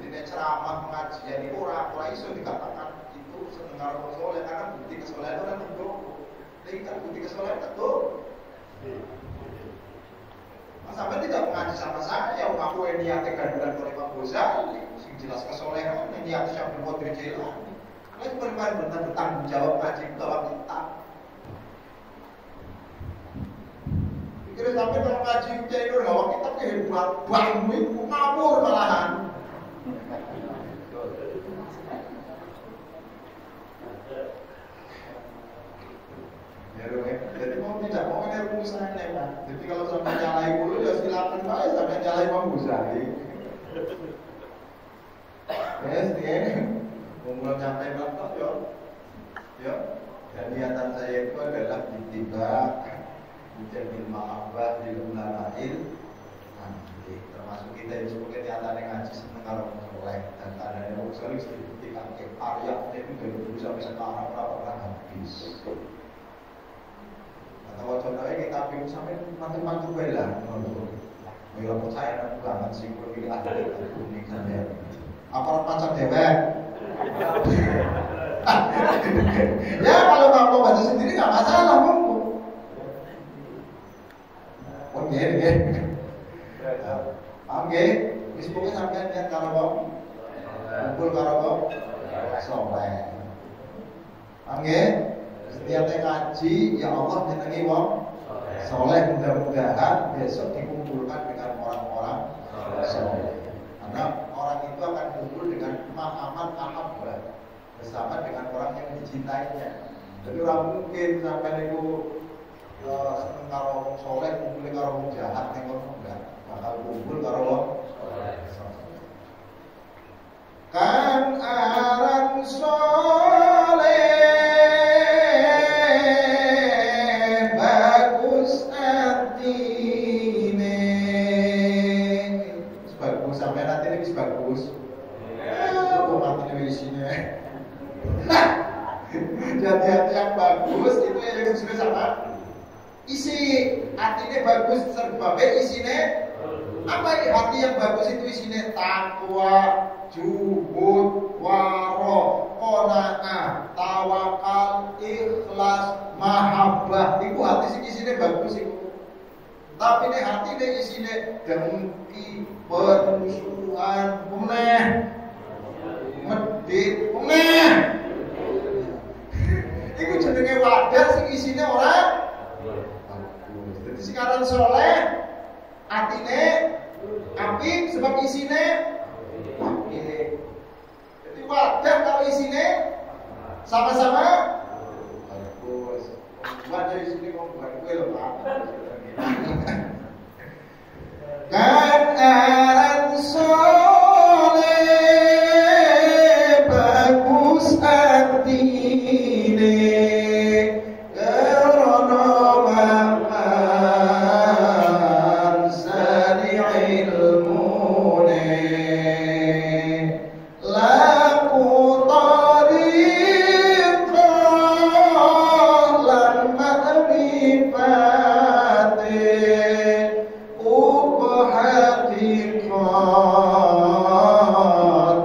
Dene ceramah pengajian itu ora iso dikatakan itu seneng karo wong saleh karena bukti kesolehan ora tentu. Nek bukti kesolehan tentu. Sampai tidak mengaji sama saya, aku yang niatnya gandulan oleh Imam Ghazali, sing jelas kesolehan, yang niatnya Syaikhul Qadir Jailani. Lain benar-benar bertanggung jawab ngaji bahwa kita. Pikirnya sampai kalau ngaji jadi bahwa kita kehidupan bangun itu ngawur malahan. Jadi mau tidak mau ini rumusannya Pak. Jadi kalau sampai nyalai dulu ya silakan Pak, sampai nyalai Imam Ghazali. Yes, dia belum nyampe berapa yo. Dan niatan saya itu adalah ditibak, menjadi mahabbah di ulamail. Nanti termasuk kita yang sebagai niatan yang ngaji seneng kalau soleh dan tandanya Imam Ghazali dibuktikan karya itu dari dulu sampai sekarang pernah habis. Kalau contohnya kita bingung sampai mantu-mantu bela, kalau percaya banget sih kalau pilih ahli unik saja. Aparat pacar dewek. Ya kalau mampu baca sendiri nggak masalah mampu. Oh iya. Oke, Facebooknya sampai lihat kalau kumpul kalau soleh. Oke. Setiap ngaji, ya Allah jenengi wong soleh, mudah-mudahan besok dikumpulkan dengan orang-orang soleh. Karena orang itu akan kumpul dengan mahaman mahabbah bersama dengan orang yang dicintainya. Jadi orang mungkin sampai itu seneng karo wong soleh, kumpul karo wong jahat, nengok enggak bakal kumpul karo wong soleh. Kan aran soleh bagus. Mati isinya. Hati-hati yang bagus itu yang juga sama. Isi hatinya bagus serba isinya apa ini? Hati yang bagus itu isinya takwa, juhud, waro, qanaah, tawakal, ikhlas, mahabbah. Itu hati sing isinya bagus itu. Tapi ini hati ini isinya dengki, permusuhan, medit, itu jenenge wadah sing isine ora bagus. Jadi sekarang soleh atine apik sebab isine apik. Jadi wadah kalau isine Sama-sama. Bagus. Buat dari sini mau buat kue loh Pak. Kan soleh bagus artine karena maman sari ilmune laku tariqa lan ma'rifate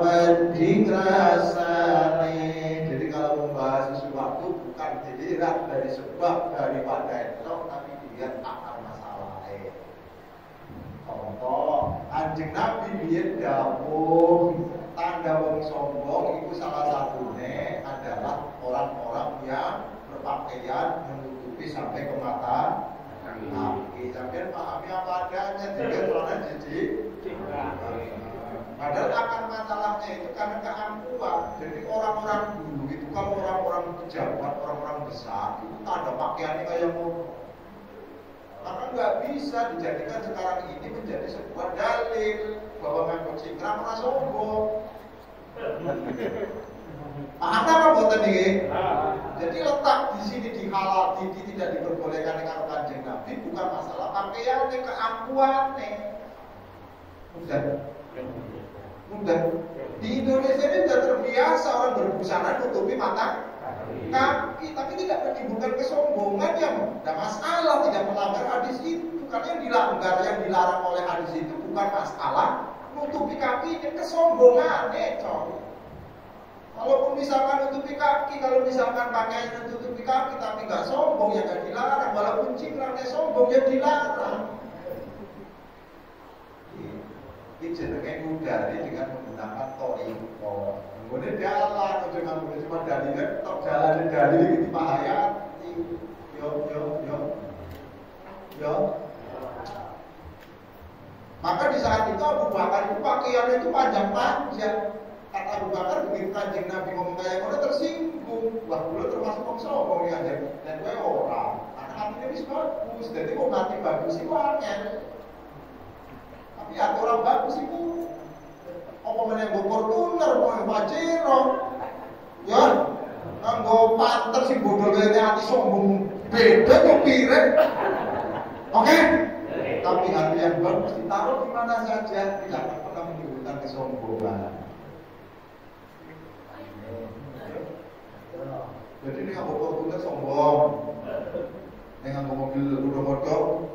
banding rasane. Jadi kalau membahas sesuatu bukan dilihat dari sebab daripada itu, tapi dilihat akar masalahnya. Contoh, Kanjeng Nabi biyen dawuh tanda wong sombong itu salah satunya adalah orang-orang yang berpakaian menutupi sampai ke mata. Sampai pahami apa adanya, tidak terlalu jijik. Padahal akan masalahnya itu karena keangkuhan. Jadi orang-orang dulu itu kalau orang-orang pejabat, orang-orang besar itu tanda pakaiannya kayak mau. Maka nggak bisa dijadikan sekarang ini menjadi sebuah dalil bahwa ngangkut cingkrang ora sombong. Paham apa boten niki? Jadi letak di sini dihalal, tidak diperbolehkan dengan Kanjeng Nabi bukan masalah pakaiannya, keangkuhannya. Mudah. Di Indonesia ini sudah terbiasa orang berbusana nutupi mata kaki, tapi tidak menimbulkan kesombongan yang tidak masalah, tidak melanggar hadis itu. Karena yang dilanggar, yang dilarang oleh hadis itu bukan masalah nutupi kaki, ini kesombongannya, coy. Kalaupun misalkan nutupi kaki, kalau misalkan pakaiannya nutupi kaki tapi nggak sombong ya nggak dilarang. Walaupun cingkrangnya sombong ya dilarang. Ini jenenge ngudari dengan menggunakan toriko. Kemudian jalan, jangan cuma dalilnya, tetap jalan dalil gitu bahaya. Yo. Maka di saat itu Abu Bakar itu pakaiannya itu panjang-panjang. Kata Abu Bakar begitu Kanjeng Nabi ngomong kayak ngono tersinggung. Wah, dulu termasuk wong sombong ya Kanjeng. Dan gue orang. Karena hatinya wis bagus. Jadi kok hati bagus itu angel. Tapi hati orang bagus itu apa meneh nggo Fortuner, nggo Pajero. Ya. Nggo panter sing bodol kene ati sombong. Beda kok pirek. Oke? Tapi hati yang bagus ditaruh di mana saja, tidak akan pernah menimbulkan kesombongan. Jadi ini nggak Fortuner sombong, dengan mobil udah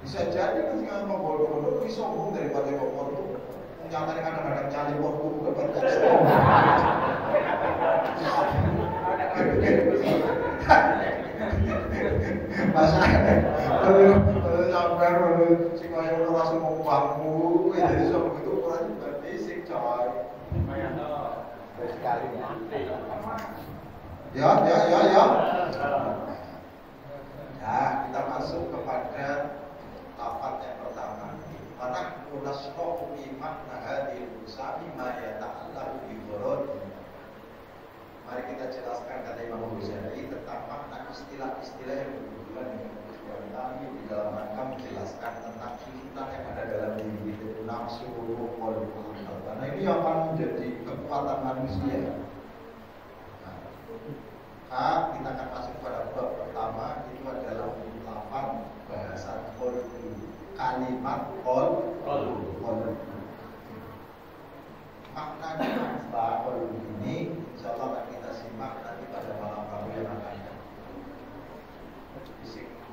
bisa jadi kan sih nggak mobil lebih sombong daripada Fortuner. Nyatanya kadang-kadang cari Fortuner berarti sombong. Masa kalau sampai si kaya orang langsung mau bangku, jadi sombong itu orang berarti sih coy. Sekali ya. Nah, kita masuk kepada lafaz yang pertama. Mana munasrohu iman nahadil usami maya ta'allahu biqorod. Mari kita jelaskan kata Imam Ghazali tentang makna istilah-istilah yang berhubungan dengan kehidupan kami di dalam rangka menjelaskan tentang kehidupan yang ada dalam diri itu nafsu, qalbu. Karena ini akan menjadi kekuatan manusia. Kita akan masuk pada bab pertama, itu adalah lafaz bahasa qalbu. Kalimat qalbu. Maknanya apa qalbu ini? Insyaallah akan kita simak nanti pada malam Rabu yang akan datang.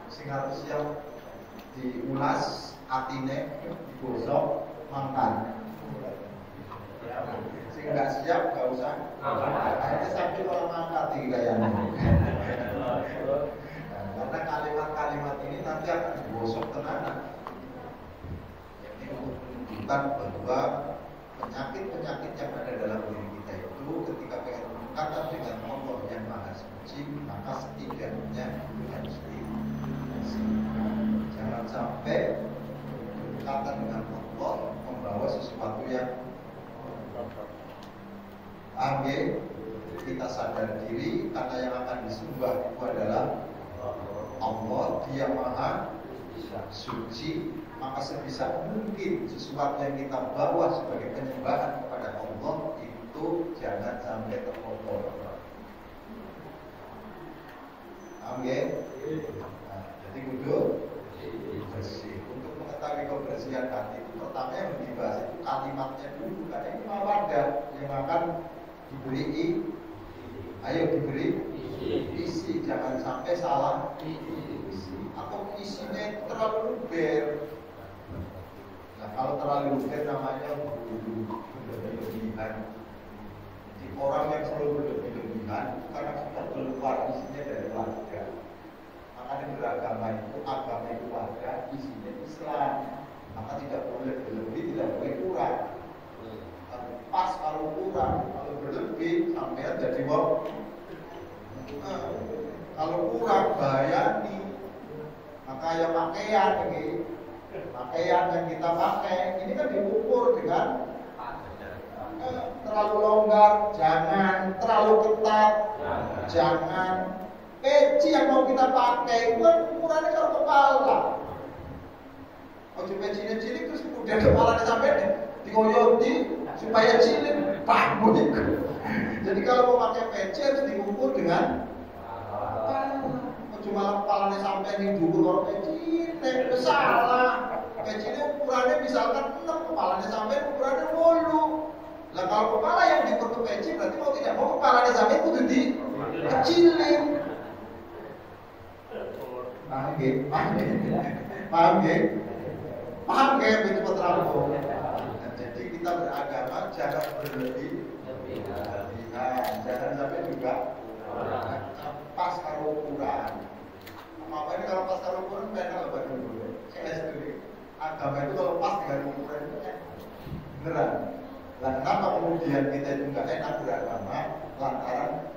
Sing harus siap diulas atine, digosok, makan. Sing nggak siap nggak usah. Akhirnya sampai orang mangkat di gayanya. Karena kalimat-kalimat ini nanti akan digosok tenanan. Ini untuk menunjukkan bahwa penyakit-penyakit yang ada dalam diri kita itu ketika pengen mengangkat dengan Allah yang Maha Suci, maka setidaknya itu harus diatasi. Jangan sampai berdekatan dengan Allah membawa sesuatu yang ambil, kita sadar diri disembah itu adalah Allah, Dia Maha Suci. Maka sebisa mungkin sesuatu yang kita bawa sebagai penyembahan kepada Allah itu jangan sampai terkotor. Amin. Jadi kudu bersih. Untuk mengetahui kebersihan hati itu pertama yang dibahas itu kalimatnya dulu. Karena ini mawadah yang akan diberi diberi isi. Jangan sampai salah isi. Atau isinya terlalu luber. Nah, kalau terlalu luber namanya berlebihan. Jadi orang yang selalu berlebihan karena sudah keluar isinya dari keluarga. Makanya beragama itu ada, isinya Islam. Maka tidak boleh berlebih, tidak boleh kurang. Pas kalau kurang, kalau berlebih sampai jadi wong. Kalau kurang bahaya nih. Maka ya pakaian yang kita pakai ini kan diukur dengan terlalu longgar, jangan terlalu ketat, jangan. Peci yang mau kita pakai itu kan ukurannya kalau kepala. Ojo pecinya cilik terus kemudian kepalanya sampai dikoyoti supaya cilik bangun. Jadi kalau mau pakai peci harus diukur dengan kepala. Ojo malah kepalanya sampai di dhuwur kalau peci nek salah. Pecinya ukurannya misalkan 6, kepalanya sampai ukurannya 8. Lah kalau kepala yang diukur peci berarti mau tidak mau kepalanya sampai kudu dikecilin. Paham nggih? Itu terlalu. Jadi kita beragama jangan berlebihan, jangan sampai juga pas karo ukuran. Apa ini kalau pas karo ukuran benar apa dulu? Saya setuju. Agama itu kalau pas dengan ukuran itu beneran. Nah, kenapa kemudian kita itu nggak enak beragama lantaran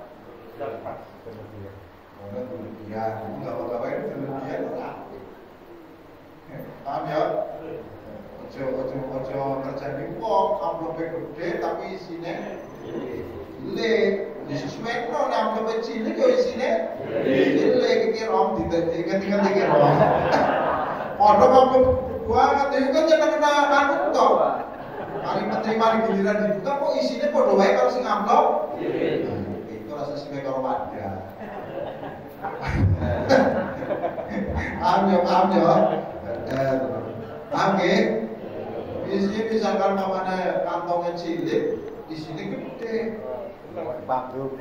pas berlebihan. Nggak apa-apa itu berlebihan lah. Paham ya? Ojo kerja di wong, amplopnya gede tapi isinya cilik. Disesuaikan dong, amplopnya cilik ya isinya cilik. Kikir om, ingat-ingat kikir om. Kodok amplop banget, itu kan jangan kena kanut toh. Mari giliran dibuka kok isinya podo wae kalau sing amplop. Itu rasa sesuai karo wadah. Paham ya. Oke. Isinya misalkan namanya kantongnya cilik, di sini gede. Bandung.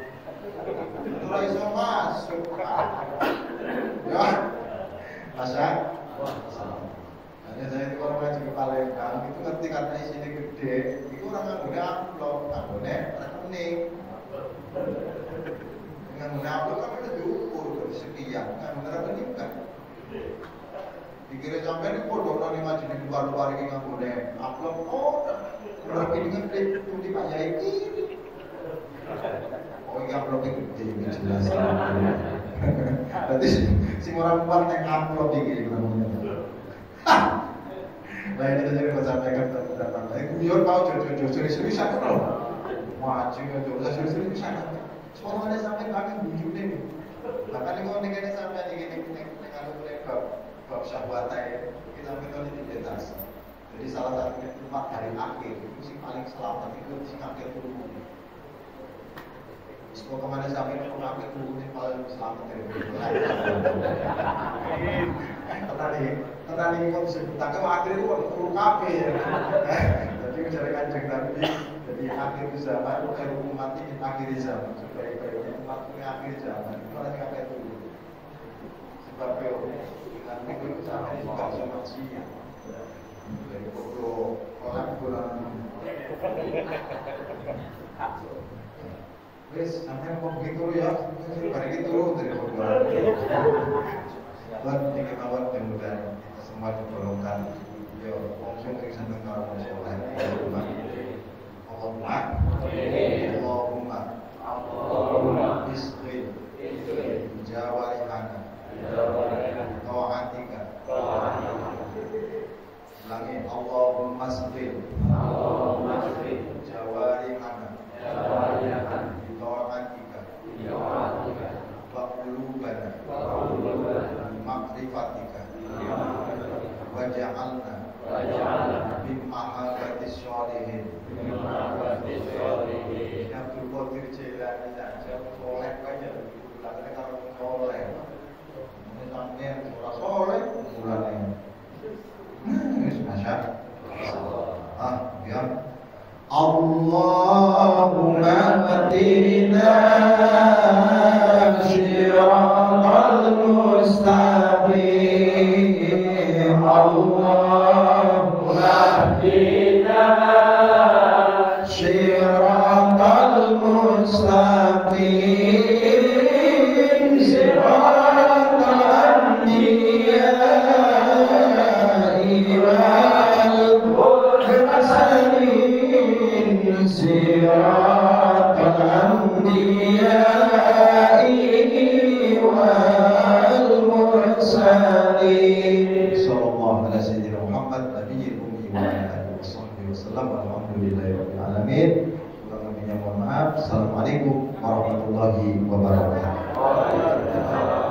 Itu iso masuk. Ya. Masa? Hanya saya itu orang ngaji ke Palembang, itu ngerti karena isinya gede. Itu orang nganggone amplop, nganggone rekening. Dengan menabung kan udah diukur dari sekian, nganggone rekening kan. Dikira sampai ini bodoh nanti ngaji di luar-luar ini nganggone amplop. Berapa ini ngerti di Pak Yai ini. Ini amplopnya gede, ini jelas. Berarti si orang-orang yang amplop ini namanya. Nah ini tadi saya sampaikan tentang guyon mau jodoh serius aku loh. Wajib jodoh serius bisa. Soalnya sampai kami bujune. Bahkan kalau negara sampai ini kalau bab syahwatai kita mengenal identitas. Jadi salah satunya 4 hari akhir itu sih paling selamat itu si akhir dulu. Semua kemana sampai itu akhir dulu ini paling selamat dari itu. Tadi kok disebut tak akhir itu perlu kafe ya. Jadi mencari kanjeng Nabi. Jadi akhir zaman bukan umat ini akhir zaman. Sebaik-baiknya umat ini akhir zaman. Itu orang yang akhir dulu. Sebab dengan itu sampai juga sama siang. Dari foto orang pulang. Wes sampai mau begitu ya. Hari itu dari foto. Buat bikin awal mudah-mudahan kita semua digolongkan yo langsung ke sana kalau mau soleh Allahumma bisri jawarihana ta'atika ulangi Allahumma bisri jawarihana ta'atika ma'rifatika waj'alna min mahabbatis sholihin. Abdul Qadir Jailani saja soleh aja bilangnya kalau soleh ini sampean ora soleh mulane wis masya ya Allahumma atina siratal mustaqim Allahumma atina siratal mustaqim siratal anbiya'i wal mursalin siratal anbiya'i wal mursalin sallallahu ala sayyidina Muhammad nabiyil ummi wa ala alihi washabbihi wasallam alhamdulillahirabbil alamin. Kurang lebihnya mohon maaf. Assalamualaikum warahmatullahi wabarakatuh.